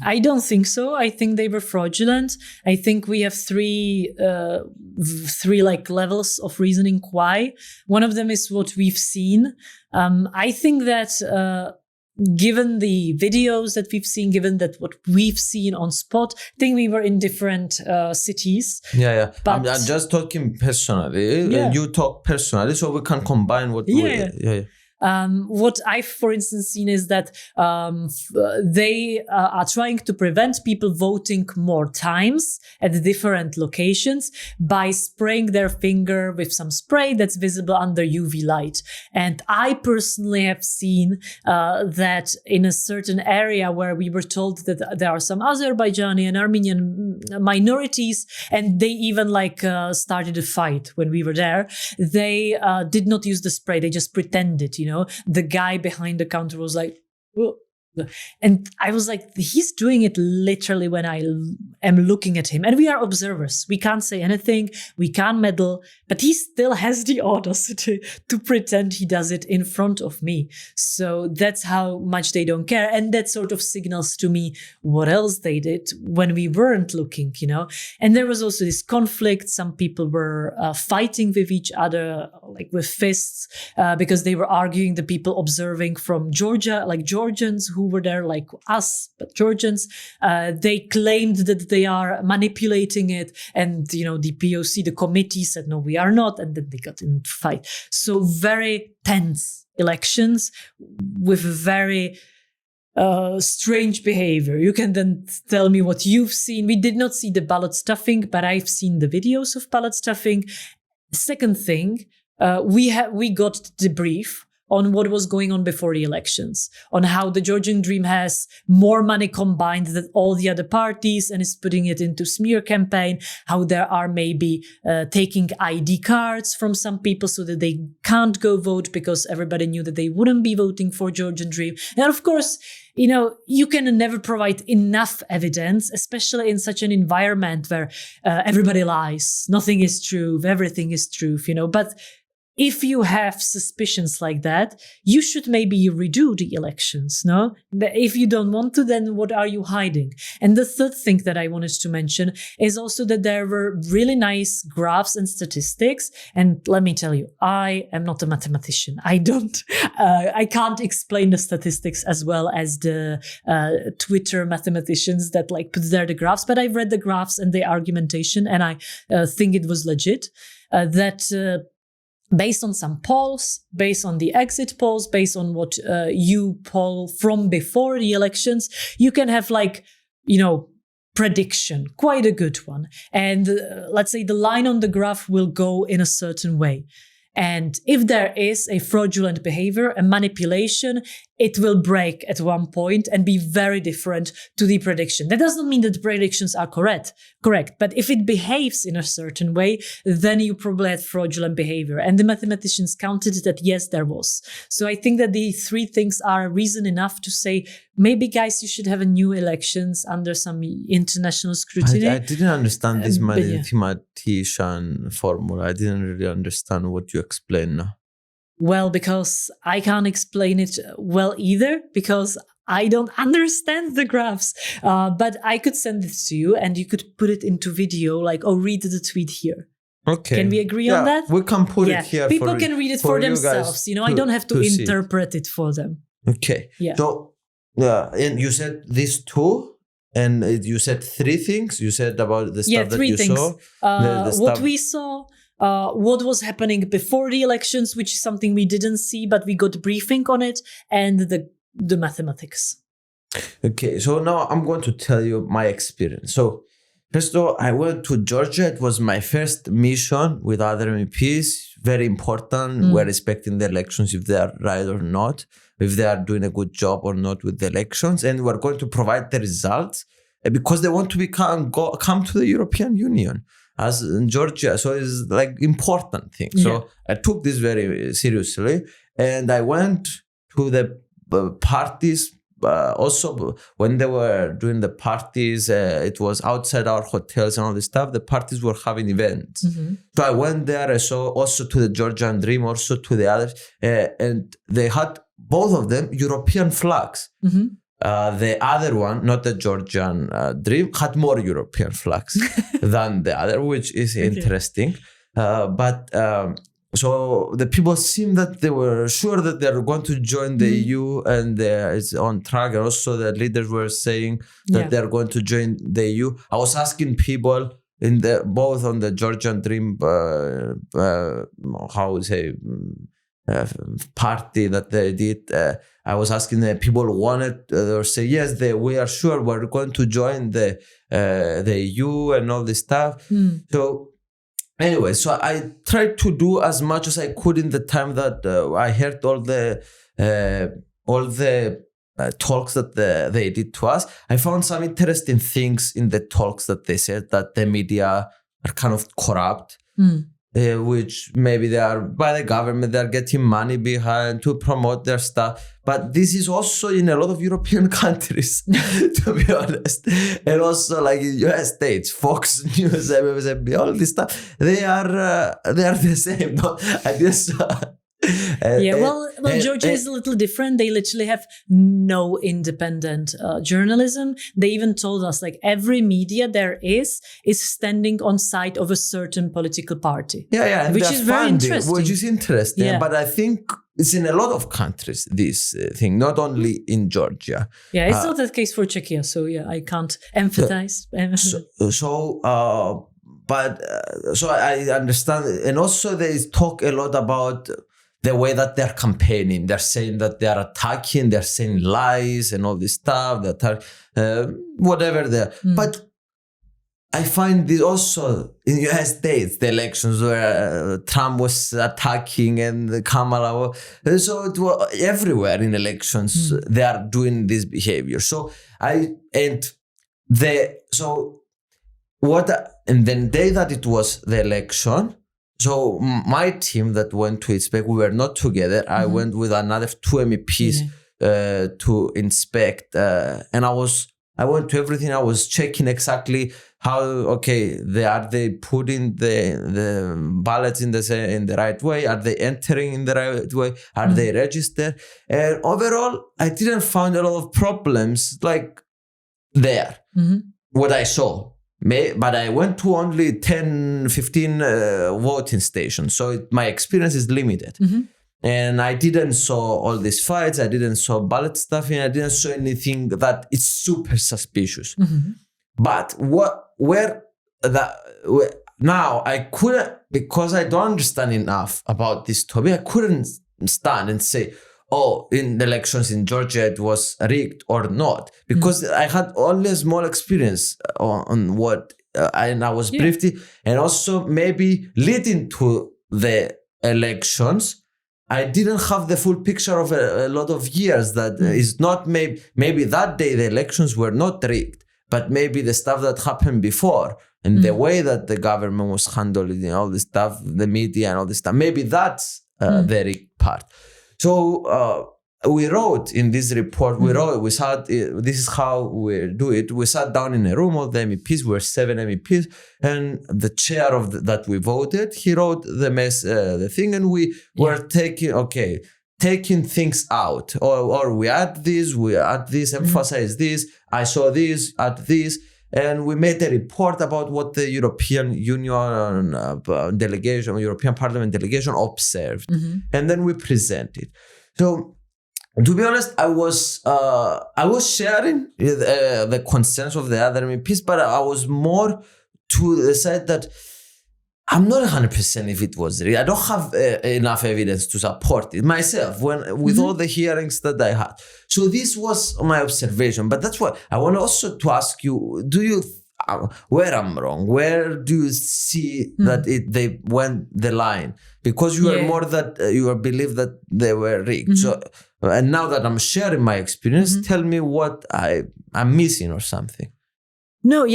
I don't think so. I think they were fraudulent. I think we have three like levels of reasoning why. One of them is what we've seen. I think that given the videos that we've seen, given that what we've seen on spot, I think we were in different cities. Yeah. But I'm just talking personally. Yeah. You talk personally, so we can combine what Yeah. What I've, for instance, seen is that they are trying to prevent people voting more times at different locations by spraying their finger with some spray that's visible under UV light. And I personally have seen that in a certain area where we were told that there are some Azerbaijani and Armenian minorities, and they even started a fight when we were there. They did not use the spray. They just pretended, the guy behind the counter was like, "Whoa." And I was like, he's doing it literally when I am looking at him. And we are observers. We can't say anything. We can't meddle. But he still has the audacity to pretend he does it in front of me. So that's how much they don't care. And that sort of signals to me what else they did when we weren't looking, And there was also this conflict. Some people were fighting with each other, like with fists, because they were arguing, the people observing from Georgia, like Georgians who were there like us, but Georgians, they claimed that they are manipulating it. And, the POC, the committee said, no, we are not. And then they got into fight. So very tense elections with very strange behavior. You can then tell me what you've seen. We did not see the ballot stuffing, but I've seen the videos of ballot stuffing. Second thing, we got the brief on what was going on before the elections, on how the Georgian Dream has more money combined than all the other parties and is putting it into smear campaign, how there are maybe taking ID cards from some people so that they can't go vote because everybody knew that they wouldn't be voting for Georgian Dream. And of course, you can never provide enough evidence, especially in such an environment where everybody lies, nothing is true, everything is truth, but if you have suspicions like that, you should maybe redo the elections, no? If you don't want to, then what are you hiding? And the third thing that I wanted to mention is also that there were really nice graphs and statistics. And let me tell you, I am not a mathematician. I can't explain the statistics as well as the Twitter mathematicians that put there the graphs, but I've read the graphs and the argumentation, and I think it was legit that based on some polls, based on the exit polls, based on what you poll from before the elections, you can have prediction, quite a good one. And let's say the line on the graph will go in a certain way. And if there is a fraudulent behavior, a manipulation, it will break at one point and be very different to the prediction. That doesn't mean that the predictions are correct. But if it behaves in a certain way, then you probably had fraudulent behavior. And the mathematicians counted that, yes, there was. So I think that the three things are reason enough to say, maybe, guys, you should have a new elections under some international scrutiny. I didn't understand this mathematician formula. I didn't really understand what you explain now. Well, because I can't explain it well either, because I don't understand the graphs. But I could send it to you and you could put it into video, read the tweet here. Okay. Can we agree on that? We can put it here. People can read it for themselves. I don't have to interpret it for them. Okay. Yeah. So, and you said these two, and you said three things. You said about the stuff that you saw. What we saw. What was happening before the elections, which is something we didn't see, but we got briefing on it, and the mathematics. Okay, so now I'm going to tell you my experience. So first of all, I went to Georgia. It was my first mission with other MEPs. Very important. We're respecting the elections, if they are right or not, if they are doing a good job or not with the elections. And we're going to provide the results because they want to come to the European Union as in Georgia. So it's important thing. So I took this very seriously, and I went to the parties also when they were doing the parties, it was outside our hotels and all this stuff. The parties were having events. So I went there. I saw also to the Georgian Dream, also to the others, and they had both of them European flags. The other one, not the Georgian Dream, had more European flags than the other, which is interesting. So the people seemed that they were sure that they were going to join the EU, and it's on track. And also the leaders were saying that they're going to join the EU. I was asking people in both on the Georgian Dream, party that they did. I was asking the people wanted or say yes, we are sure we're going to join the EU and all this stuff. So. Anyway, so I tried to do as much as I could in the time that I heard all the talks that they did to us. I found some interesting things in the talks that they said, that the media are kind of corrupt, which maybe they are by the government, they're getting money behind to promote their stuff. But this is also in a lot of European countries, to be honest. And also like in US States, Fox News, MSNBC, all this stuff, they are the same. No? I guess. Georgia is a little different. They literally have no independent journalism. They even told us like every media there is standing on side of a certain political party. Which is very interesting. Which is interesting, but I think it's in a lot of countries, this thing, not only in Georgia. Yeah, it's not the case for Czechia, so I can't empathize. So I understand, and also they talk a lot about the way that they're campaigning. They're saying that they are attacking, they're saying lies and all this stuff, whatever they're. But I find this also in the US States, the elections where Trump was attacking and Kamala. So it was everywhere in elections, they are doing this behavior. And then the day that it was the election, so my team that went to inspect, we were not together. I went with another 2 MEPs to inspect, and I went to everything. I was checking exactly how they putting the ballots in the right way? Are they entering in the right way? Are they registered? And overall, I didn't find a lot of problems like there. What I saw. But I went to only 10, 15 voting stations. So my experience is limited. And I didn't saw all these fights. I didn't saw ballot stuffing. I didn't saw anything that is super suspicious. But now I couldn't, because I don't understand enough about this topic, I couldn't stand and say, in the elections in Georgia, it was rigged or not, because I had only a small experience on what, and I was briefed, and also maybe leading to the elections, I didn't have the full picture of a lot of years. That is not maybe that day the elections were not rigged, but maybe the stuff that happened before and the way that the government was handling all this stuff, the media and all this stuff, maybe that's the rigged part. So we wrote in this report, we said, this is how we do it. We sat down in a room, all the MEPs, we were 7 MEPs, and the chair of that we voted, he wrote the thing, and we were taking things out. Or we add this, emphasize this, I saw this, add this. And we made a report about what the European Union delegation, European Parliament delegation observed. And then we presented. So, to be honest, I was sharing the concerns of the other MEPs, but I was more to the side that I'm not 100% if it was real. I don't have enough evidence to support it myself with all the hearings that I had. So this was my observation. But that's what I want also to ask you, do you, where I'm wrong, where do you see that they went the line? Because you are more that you believe that they were rigged. So, and now that I'm sharing my experience, tell me what I'm missing or something. No,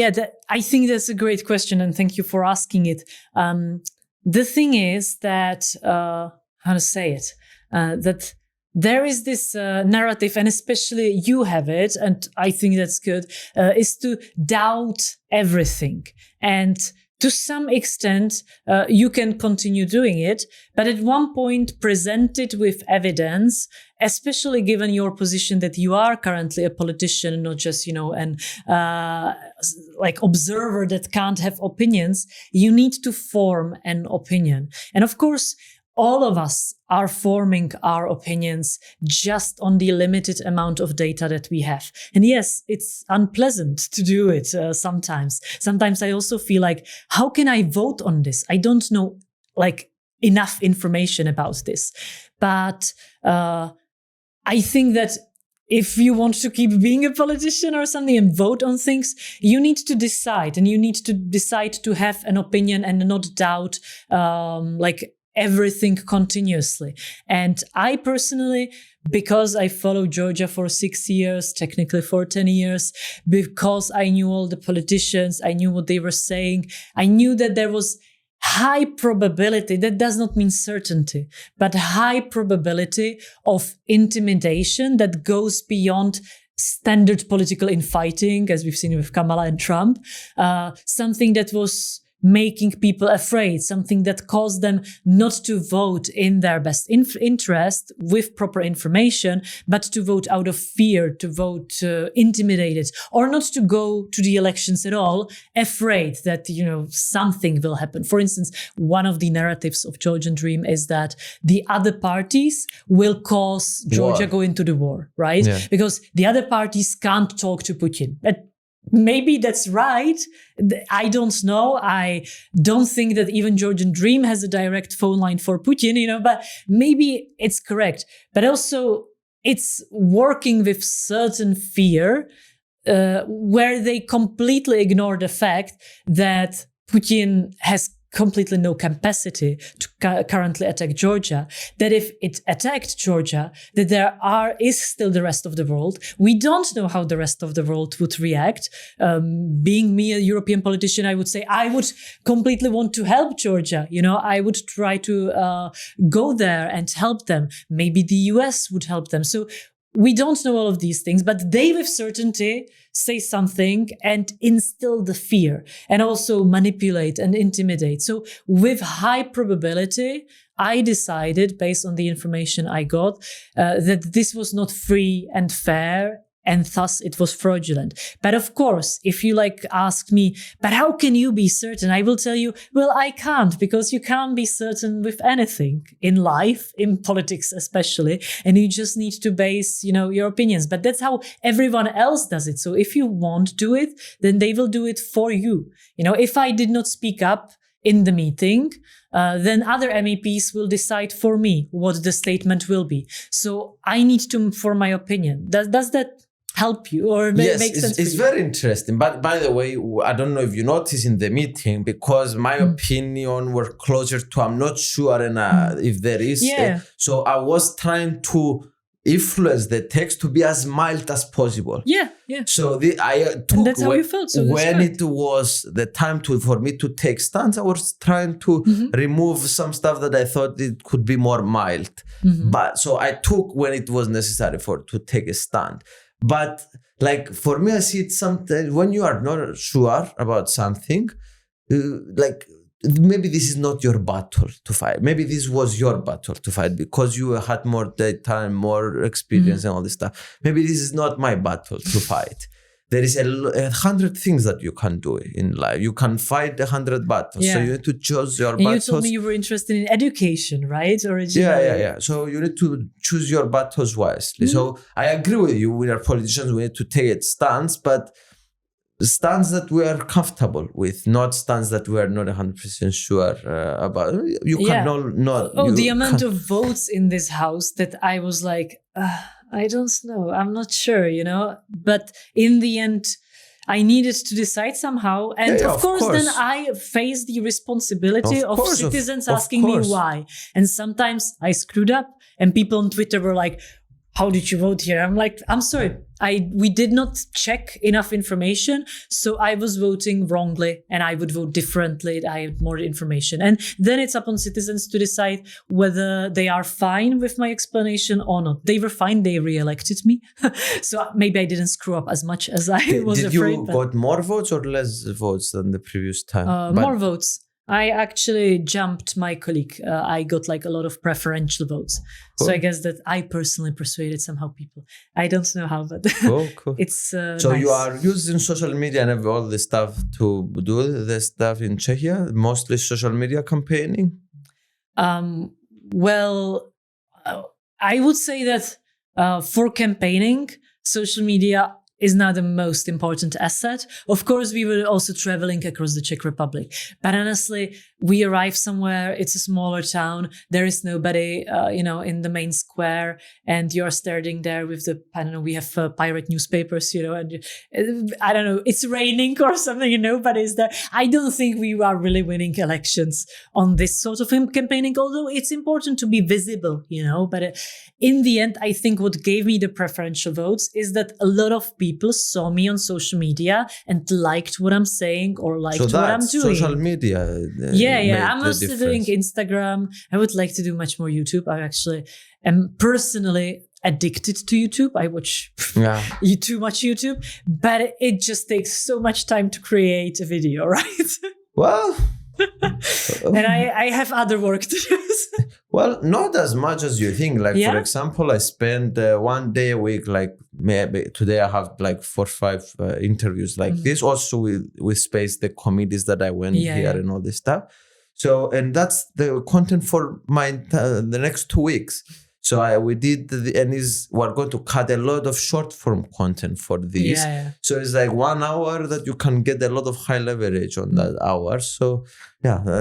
I think that's a great question, and thank you for asking it. The thing is that, how to say it, that there is this narrative, and especially you have it, and I think that's good, is to doubt everything. And to some extent, you can continue doing it, but at one point present it with evidence, especially given your position that you are currently a politician, not just, an like observer that can't have opinions. You need to form an opinion. And of course, all of us are forming our opinions just on the limited amount of data that we have. And yes, it's unpleasant to do it sometimes. Sometimes I also feel like, how can I vote on this? I don't know enough information about this. But I think that if you want to keep being a politician or something and vote on things, you need to decide, and you need to decide to have an opinion and not doubt everything continuously. And I personally, because I followed Georgia for 6 years, technically for 10 years, because I knew all the politicians, I knew what they were saying, I knew that there was high probability, that does not mean certainty, but high probability of intimidation that goes beyond standard political infighting, as we've seen with Kamala and Trump, something that was making people afraid, something that caused them not to vote in their best interest with proper information, but to vote out of fear, to vote intimidated, or not to go to the elections at all, afraid that, something will happen. For instance, one of the narratives of Georgian Dream is that the other parties will cause Georgia go into the war, right? Yeah. Because the other parties can't talk to Putin. Maybe that's right. I don't know. I don't think that even Georgian Dream has a direct phone line for Putin, but maybe it's correct. But also it's working with certain fear where they completely ignore the fact that Putin has completely no capacity to currently attack Georgia, that if it attacked Georgia, that there is still the rest of the world. We don't know how the rest of the world would react. Being me, a European politician, I would say I would completely want to help Georgia. I would try to go there and help them. Maybe the US would help them. So we don't know all of these things, but they with certainty say something and instill the fear and also manipulate and intimidate. So with high probability, I decided, based on the information I got, that this was not free and fair, and thus it was fraudulent. But of course, if you ask me, but how can you be certain? I will tell you, well, I can't, because you can't be certain with anything in life, in politics especially, and you just need to base, your opinions. But that's how everyone else does it. So if you won't do it, then they will do it for you. If I did not speak up in the meeting, then other MEPs will decide for me what the statement will be. So I need to form my opinion. Does that help you or make sense? It's very interesting. But by the way, I don't know if you noticed in the meeting, because my opinion were closer to, I'm not sure if there is. Yeah. So I was trying to influence the text to be as mild as possible. Yeah. So I took, and that's how you felt. So when it was the time for me to take stance, I was trying to remove some stuff that I thought it could be more mild. But so I took when it was necessary to take a stand. But for me, I see it sometimes when you are not sure about something, maybe this is not your battle to fight.Maybe this was your battle to fight because you had more time, more experience and all this stuff. Maybe this is not my battle to fight. There is 100 things that you can do in life. You can fight 100 battles. Yeah. So you need to choose your battles. You told me you were interested in education, right? Yeah. So you need to choose your battles wisely. So I agree with you. We are politicians. We need to take a stance, but stance that we are comfortable with, not stance that we are not 100% sure about. You cannot. The amount of votes in this house that I was like, I don't know. I'm not sure, But in the end, I needed to decide somehow. And of course, then I face the responsibility of citizens asking me why. And sometimes I screwed up. And people on Twitter were like, how did you vote here? I'm like, I'm sorry, we did not check enough information, so I was voting wrongly, and I would vote differently. I had more information, and then it's up on citizens to decide whether they are fine with my explanation or not. They were fine. They re-elected me, so maybe I didn't screw up as much as I was Did afraid. you got more votes or less votes than the previous time? More votes. I actually jumped my colleague. I got like a lot of preferential votes. Cool. So I guess that I personally persuaded somehow people. I don't know how, but cool. It's so nice. You are using social media and all the stuff to do the stuff in Czechia, mostly social media campaigning? Well, I would say that for campaigning, social media is now the most important asset. Of course, we were also traveling across the Czech Republic. But honestly, we arrive somewhere, it's a smaller town, there is nobody, in the main square, and you're standing there with we have pirate newspapers, and I don't know, it's raining or something, nobody's there. I don't think we are really winning elections on this sort of campaigning, although it's important to be visible, but in the end, I think what gave me the preferential votes is that a lot of people saw me on social media and liked what I'm saying or liked what I'm doing. Social media. Yeah. I'm also doing Instagram. I would like to do much more YouTube. I actually am personally addicted to YouTube. I watch too much YouTube, but it just takes so much time to create a video, right? Well, and I have other work to do. Well, not as much as you think. Like, for example, I spend 1 day a week, like maybe today I have like 4 or 5 interviews like this. Also with space, the committees that I went here and all this stuff. So, and that's the content for the next 2 weeks. So we're going to cut a lot of short form content for this. So it's like 1 hour that you can get a lot of high leverage on that hour. So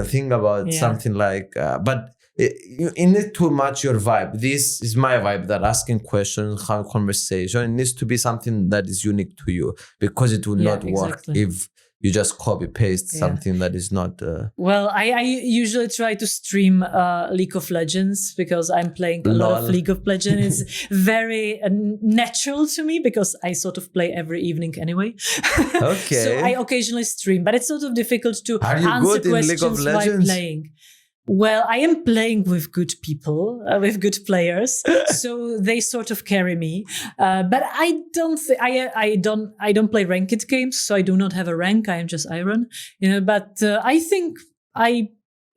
think about something like, but you need to match your vibe. This is my vibe, that asking questions, having conversation, it needs to be something that is unique to you, because it will not work if you just copy paste something that is not. Well, I usually try to stream League of Legends, because I'm playing a lot of League of Legends. It's very natural to me, because I sort of play every evening anyway. Okay. So I occasionally stream, but it's sort of difficult to answer good in questions League of Legends? while playing. Well, I am playing with good people, with good players, so they sort of carry me. But I don't play ranked games, so I do not have a rank. I am just iron, But I think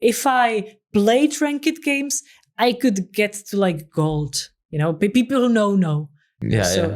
if I played ranked games, I could get to like gold. People who know.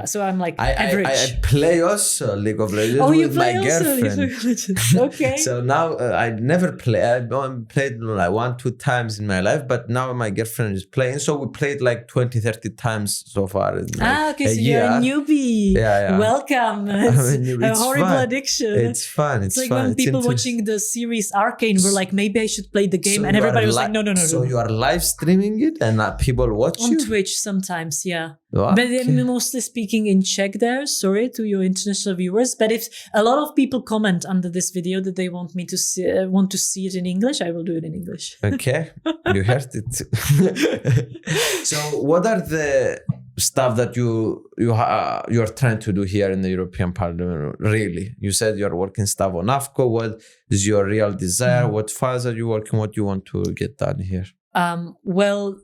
So I'm like average. I play also League of Legends with my girlfriend. Okay. So now I never play. I've played like 1-2 times in my life, but now my girlfriend is playing. So we played like 20-30 times so far. Okay, so you're a newbie. Yeah. Welcome. It's a horrible addiction. It's fun. It's like fun. when people watching the series Arcane were like, maybe I should play the game, and everybody was like, no. So you are live streaming it, and people watch on you? Twitch sometimes, yeah. Wow. But mostly speaking in Czech there, sorry to your international viewers. But if a lot of people comment under this video that they want me to see it in English, I will do it in English. Okay, you heard it. So what are the stuff that you're trying to do here in the European Parliament, really? You said you're working stuff on AFCO. What is your real desire? What files are you working? What you want to get done here? Well,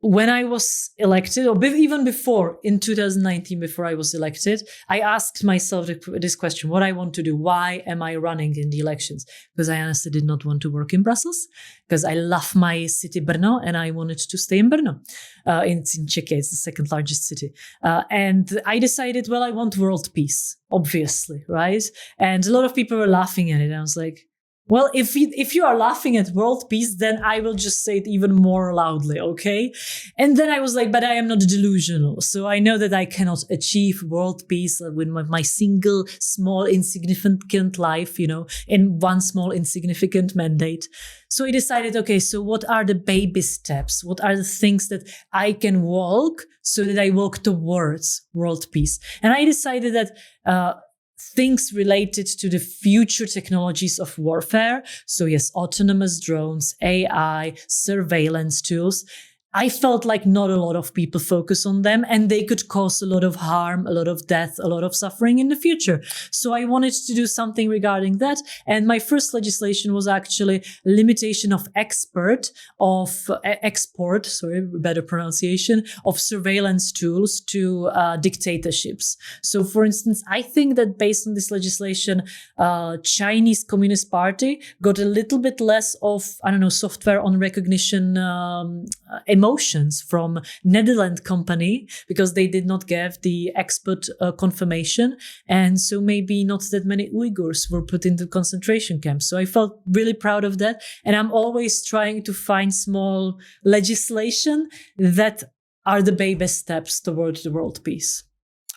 when I was elected, or even before, in 2019, before I was elected, I asked myself this question: what I want to do? Why am I running in the elections? Because I honestly did not want to work in Brussels, because I love my city, Brno, and I wanted to stay in Brno. In Czechia, it's the second largest city. And I decided, well, I want world peace, obviously, right? And a lot of people were laughing at it. I was like, well, if you are laughing at world peace, then I will just say it even more loudly, okay? And then I was like, but I am not delusional. So I know that I cannot achieve world peace with my single, small, insignificant life, in one small, insignificant mandate. So I decided, okay, so what are the baby steps? What are the things that I can walk so that I walk towards world peace? And I decided that things related to the future technologies of warfare. So yes, autonomous drones, AI, surveillance tools. I felt like not a lot of people focus on them, and they could cause a lot of harm, a lot of death, a lot of suffering in the future. So I wanted to do something regarding that. And my first legislation was actually limitation of export, better pronunciation, of surveillance tools to dictatorships. So for instance, I think that based on this legislation, Chinese Communist Party got a little bit less of, software on recognition emotions from Netherlands company, because they did not give the export confirmation. And so maybe not that many Uyghurs were put into concentration camps. So I felt really proud of that. And I'm always trying to find small legislation that are the baby steps towards the world peace.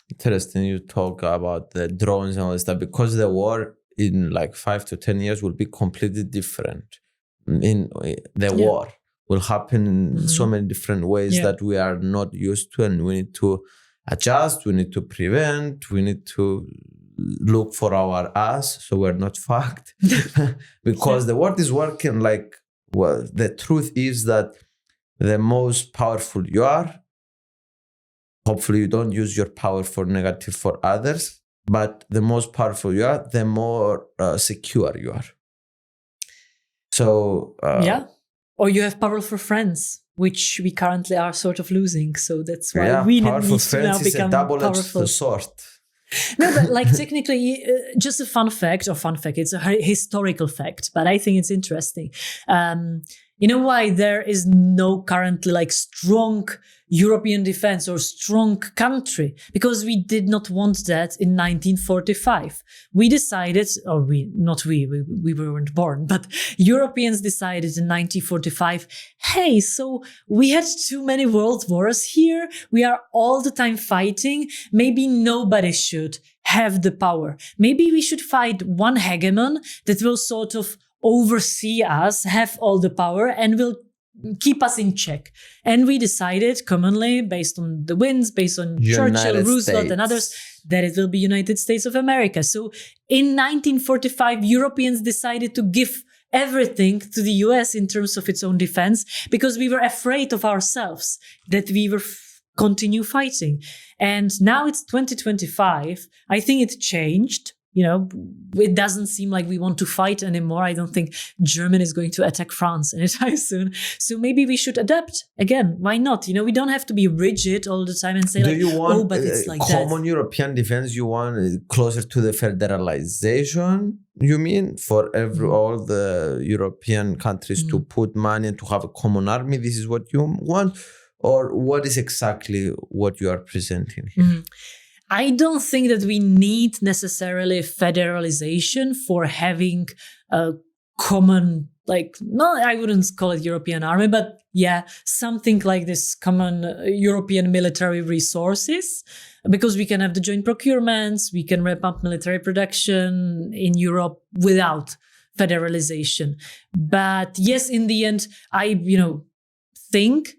Interesting you talk about the drones and all this stuff, because the war in like 5 to 10 years will be completely different. In the war will happen in so many different ways that we are not used to, and we need to adjust, we need to prevent, we need to look for our ass so we're not fucked. Because the world is working like, well, the truth is that the most powerful you are, hopefully you don't use your power for negative for others, but the most powerful you are, the more secure you are. So or you have powerful friends, which we currently are sort of losing. So that's why we need to now become powerful. Sword. No, but like technically, just a fun fact, it's a historical fact, but I think it's interesting. You know why there is no currently like strong European defense or strong country? Because we did not want that in 1945. We decided, we weren't born, but Europeans decided in 1945, hey, so we had too many world wars here. We are all the time fighting. Maybe nobody should have the power. Maybe we should fight one hegemon that will sort of oversee us, have all the power, and will keep us in check. And we decided commonly, based on the winds, based on Churchill, Roosevelt, and others, that it will be United States of America. So in 1945, Europeans decided to give everything to the US in terms of its own defense, because we were afraid of ourselves, that we were continue fighting. And now it's 2025. I think it changed. It doesn't seem like we want to fight anymore. I don't think Germany is going to attack France anytime soon. So maybe we should adapt. Again, why not? We don't have to be rigid all the time and say but it's like common European defense? You want closer to the federalization, you mean? For all the European countries to put money and to have a common army? This is what you want? Or what is exactly what you are presenting here? I don't think that we need necessarily federalization for having a common, I wouldn't call it European army, but something like this common European military resources, because we can have the joint procurements, we can ramp up military production in Europe without federalization. But yes, in the end, I, think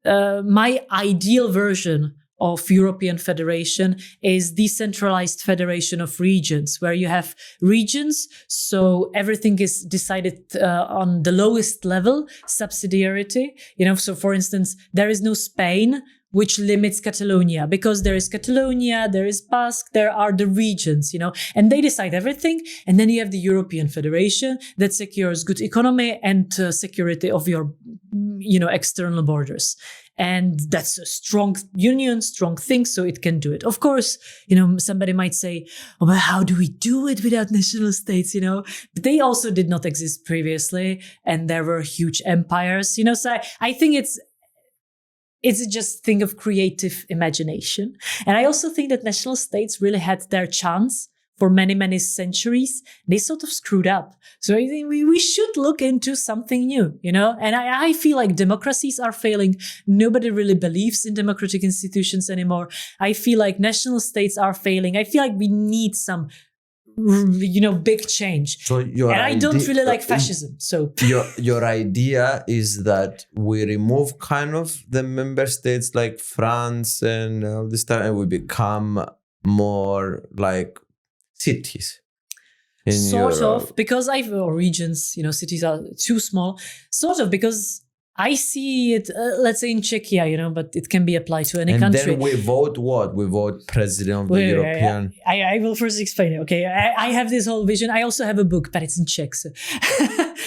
my ideal version of European Federation is decentralized federation of regions, where you have regions. So everything is decided on the lowest level, subsidiarity. So for instance, there is no Spain, which limits Catalonia, because there is Catalonia, there is Basque, there are the regions, and they decide everything. And then you have the European Federation that secures good economy and security of your, external borders. And that's a strong union, strong thing, so it can do it. Of course, somebody might say, oh, but how do we do it without national states, But they also did not exist previously, and there were huge empires, So I think it's just a thing of creative imagination. And I also think that national states really had their chance for many, many centuries. They sort of screwed up. So I think we should look into something new, And I feel like democracies are failing. Nobody really believes in democratic institutions anymore. I feel like national states are failing. I feel like we need some big change. So I don't really like fascism. So your idea is that we remove kind of the member states like France and all this stuff, and we become more like cities. Sort of, because or regions, cities are too small. Sort of, because I see it, let's say in Czechia, but it can be applied to any and country. then we vote what? We vote president of the European. I will first explain it. Okay, I have this whole vision. I also have a book, but it's in Czech. So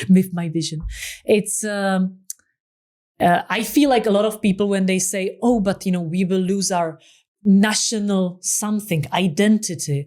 with my vision, it's. I feel like a lot of people when they say, "Oh, but we will lose our national something identity."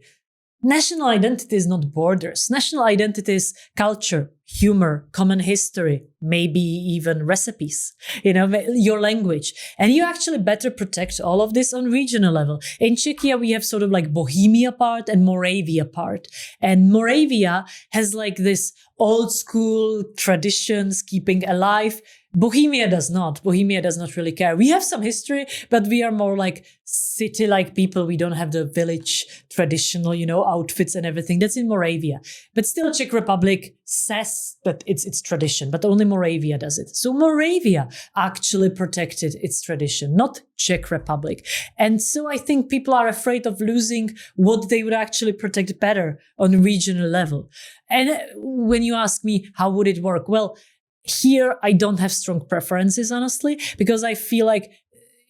National identity is not borders. National identity is culture, humor, common history, maybe even recipes, your language. And you actually better protect all of this on regional level. In Czechia, we have sort of like Bohemia part and Moravia part. And Moravia has like this old school traditions keeping alive. Bohemia does not. Bohemia does not really care. We have some history, but we are more like city-like people. We don't have the village traditional, outfits and everything. That's in Moravia. But still, Czech Republic says that it's tradition, but only Moravia does it. So Moravia actually protected its tradition, not Czech Republic. And so I think people are afraid of losing what they would actually protect better on regional level. And when you ask me, how would it work? Well, here, I don't have strong preferences, honestly, because I feel like,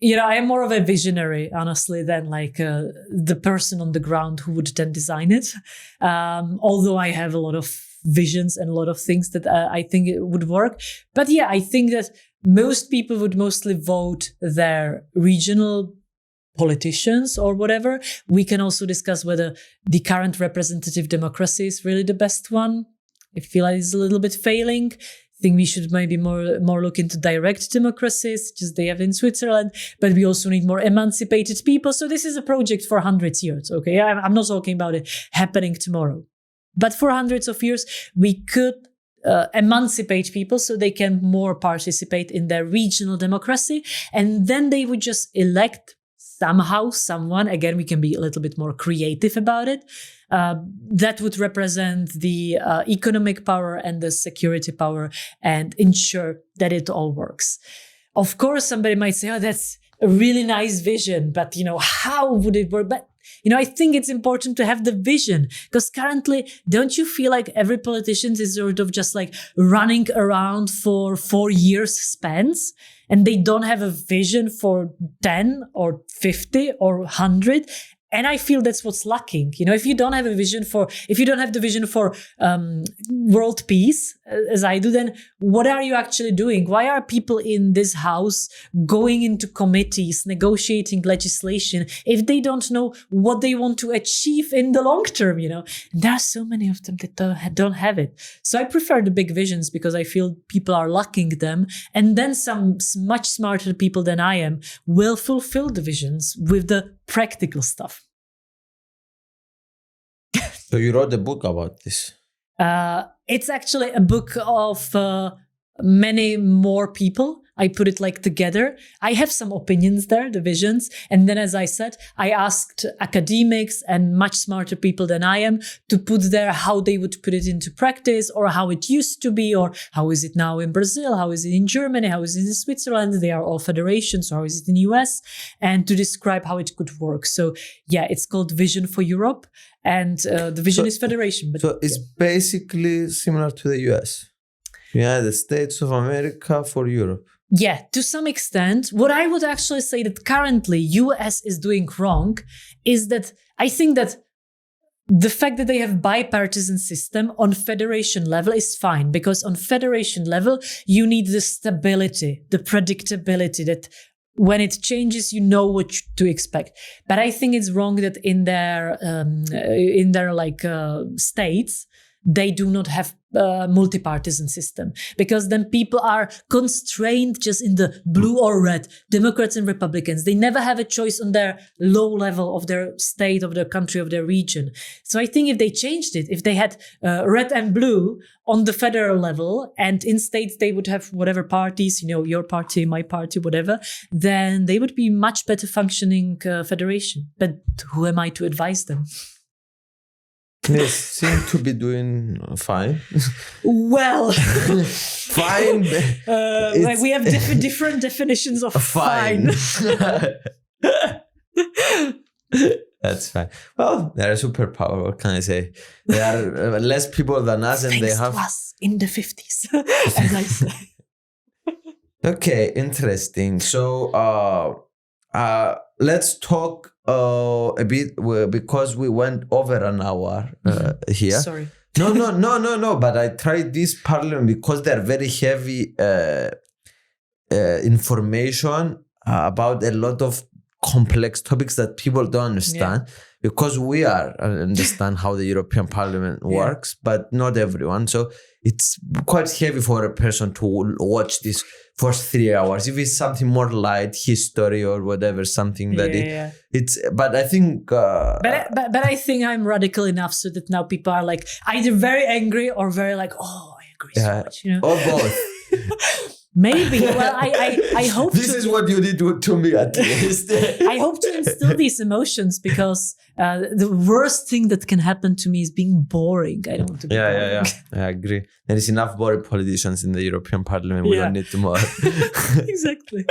I am more of a visionary, honestly, than like the person on the ground who would then design it. Although I have a lot of visions and a lot of things that I think it would work. But yeah, I think that most people would mostly vote their regional politicians or whatever. We can also discuss whether the current representative democracy is really the best one. I feel like it's a little bit failing. I think we should maybe more look into direct democracies, just they have in Switzerland, but we also need more emancipated people. So this is a project for hundreds of years, okay? I'm not talking about it happening tomorrow. But for hundreds of years, we could emancipate people so they can more participate in their regional democracy. And then they would just elect somehow someone, again, we can be a little bit more creative about it, that would represent the economic power and the security power and ensure that it all works. Of course, somebody might say, oh, that's a really nice vision, but, how would it work? But, I think it's important to have the vision, because currently, don't you feel like every politician is sort of just like running around for 4 years spans, and they don't have a vision for 10 or 50 or 100? And I feel that's what's lacking. If you don't have the vision for world peace, as I do, then what are you actually doing? Why are people in this house going into committees, negotiating legislation, if they don't know what they want to achieve in the long term, And there are so many of them that don't have it. So I prefer the big visions because I feel people are lacking them. And then some much smarter people than I am will fulfill the visions with the practical stuff. So you wrote a book about this? It's actually a book of many more people. I put it like together. I have some opinions there, the visions. And then, as I said, I asked academics and much smarter people than I am to put there how they would put it into practice, or how it used to be, or how is it now in Brazil? How is it in Germany? How is it in Switzerland? They are all federations. Or how is it in the US? And to describe how it could work. So yeah, it's called Vision for Europe. And the vision is federation. But, so it's basically similar to the US. The States of America for Europe. Yeah, to some extent. What I would actually say that currently US is doing wrong is that I think that the fact that they have bipartisan system on federation level is fine, because on federation level, you need the stability, the predictability, that when it changes, you know what to expect. But I think it's wrong that in their states, they do not have a multi-partisan system, because then people are constrained just in the blue or red, Democrats and Republicans. They never have a choice on their low level of their state, of their country, of their region. So I think if they changed it, if they had red and blue on the federal level, and in states they would have whatever parties, your party, my party, whatever, then they would be much better functioning federation. But who am I to advise them? They seem to be doing fine. Well, fine. We have different definitions of fine. That's fine. Well, they're a superpower. What can I say? There are less people than us, and Thanks they have to us in the 50s, as I say. Okay, interesting. So let's talk a bit because we went over an hour here. Sorry. No. But I tried this parliament because they're very heavy information about a lot of complex topics that people don't understand. Because we understand how the European Parliament works, but not everyone. So it's quite heavy for a person to watch this for 3 hours. If it's something more light, history or whatever, something that it's. But I think. But I think I'm radical enough so that now people are like either very angry or very like, oh, I agree so much. You know, or both. Maybe. Well, I hope this is what you did to me at least. I hope to instill these emotions because the worst thing that can happen to me is being boring. I don't want to be boring. Yeah. I agree. There is enough boring politicians in the European Parliament. We don't need more. Exactly.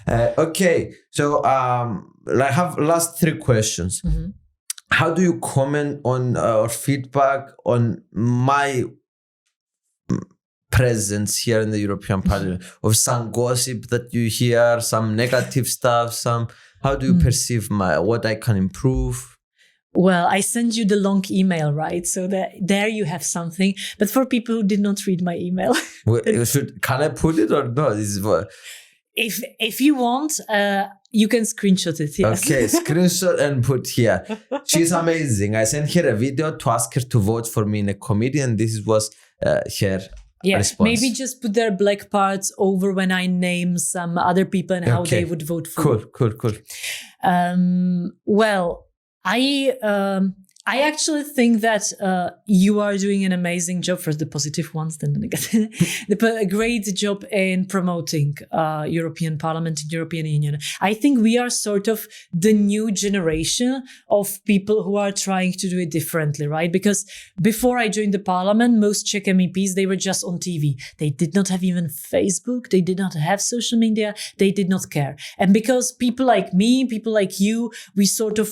Okay. So I have last 3 questions. Mm-hmm. How do you comment on or feedback on my presence here in the European Parliament, of some gossip that you hear, some negative stuff, how do you perceive what I can improve? Well, I send you the long email, right? So that there you have something. But for people who did not read my email, can I put it or no? This is what. If you want, you can screenshot it. Yes. Okay, screenshot and put here. She's amazing. I sent her a video to ask her to vote for me in a committee, and this was her. Response. Maybe just put their black parts over when I name some other people and how they would vote for me. Cool. Well, I actually think that you are doing an amazing job. First, the positive ones, then the negative. A great job in promoting European Parliament and European Union. I think we are sort of the new generation of people who are trying to do it differently, right? Because before I joined the Parliament, most Czech MEPs, they were just on TV. They did not have even Facebook. They did not have social media. They did not care. And because people like me, people like you, we sort of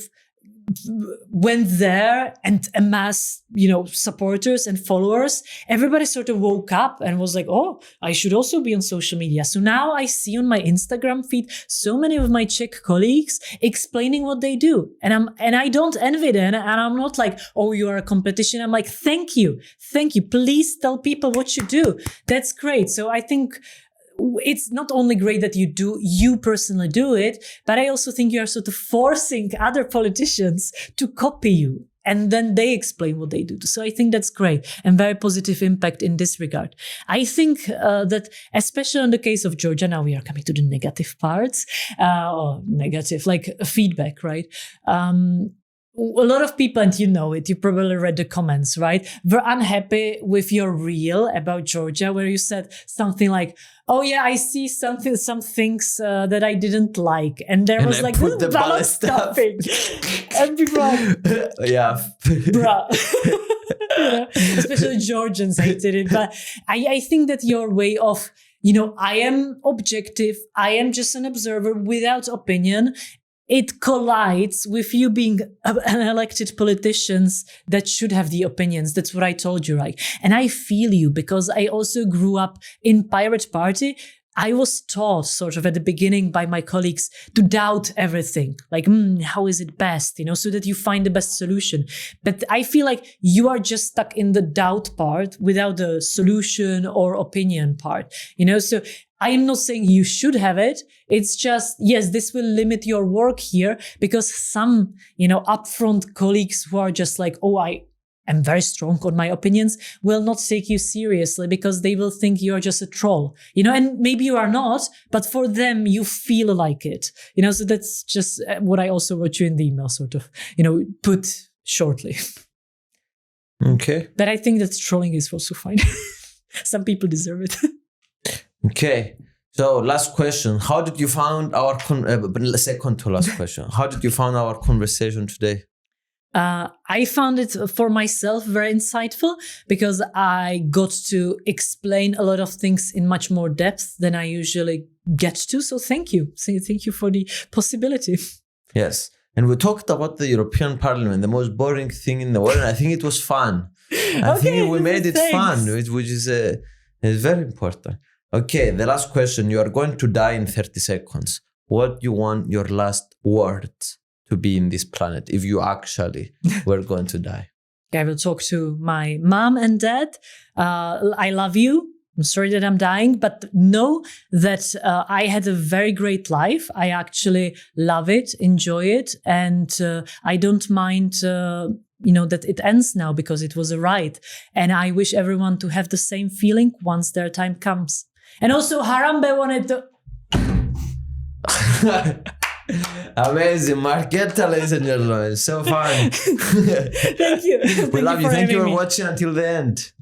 went there and amassed, supporters and followers, everybody sort of woke up and was like, oh, I should also be on social media. So now I see on my Instagram feed so many of my Czech colleagues explaining what they do. And I don't envy them. And I'm not like, oh, you are a competition. I'm like, thank you. Please tell people what you do. That's great. So I think it's not only great that you personally do it, but I also think you are sort of forcing other politicians to copy you. And then they explain what they do. So I think that's great and very positive impact in this regard. I think that especially in the case of Georgia, now we are coming to the negative parts, or negative, like feedback, right? A lot of people, and you know it, you probably read the comments, right? Were unhappy with your reel about Georgia, where you said something like, oh yeah, I see some things that I didn't like. And there was like this ballot stuffing. And people are like, yeah. bruh. Especially Georgians hated it. But I think that your way of, I am objective. I am just an observer without opinion. It collides with you being an elected politicians that should have the opinions. That's what I told you, right? And I feel you because I also grew up in Pirate Party. I was taught sort of at the beginning by my colleagues to doubt everything. Like, how is it best? So that you find the best solution. But I feel like you are just stuck in the doubt part without the solution or opinion part, so I am not saying you should have it. It's just, yes, this will limit your work here because some, upfront colleagues who are just like, oh, I am very strong on my opinions will not take you seriously because they will think you're just a troll, and maybe you are not, but for them, you feel like it, so that's just what I also wrote you in the email, sort of, put shortly. Okay. But I think that trolling is also fine. Some people deserve it. Okay, so last question. How did you find our second to last question? How did you find our conversation today? I found it for myself very insightful because I got to explain a lot of things in much more depth than I usually get to. So thank you. Thank you for the possibility. Yes, and we talked about the European Parliament, the most boring thing in the world. And I think it was fun. I think we made it fun, which is very important. Okay, the last question. You are going to die in 30 seconds. What do you want your last words to be in this planet if you actually were going to die? I will talk to my mom and dad. I love you. I'm sorry that I'm dying, but know that I had a very great life. I actually love it, enjoy it, and I don't mind, that it ends now because it was a ride. And I wish everyone to have the same feeling once their time comes. And also, Harambe wanted to. Amazing, Markéta, ladies and gentlemen. So fun. Thank you. We love you. Thank you for having me. watching until the end.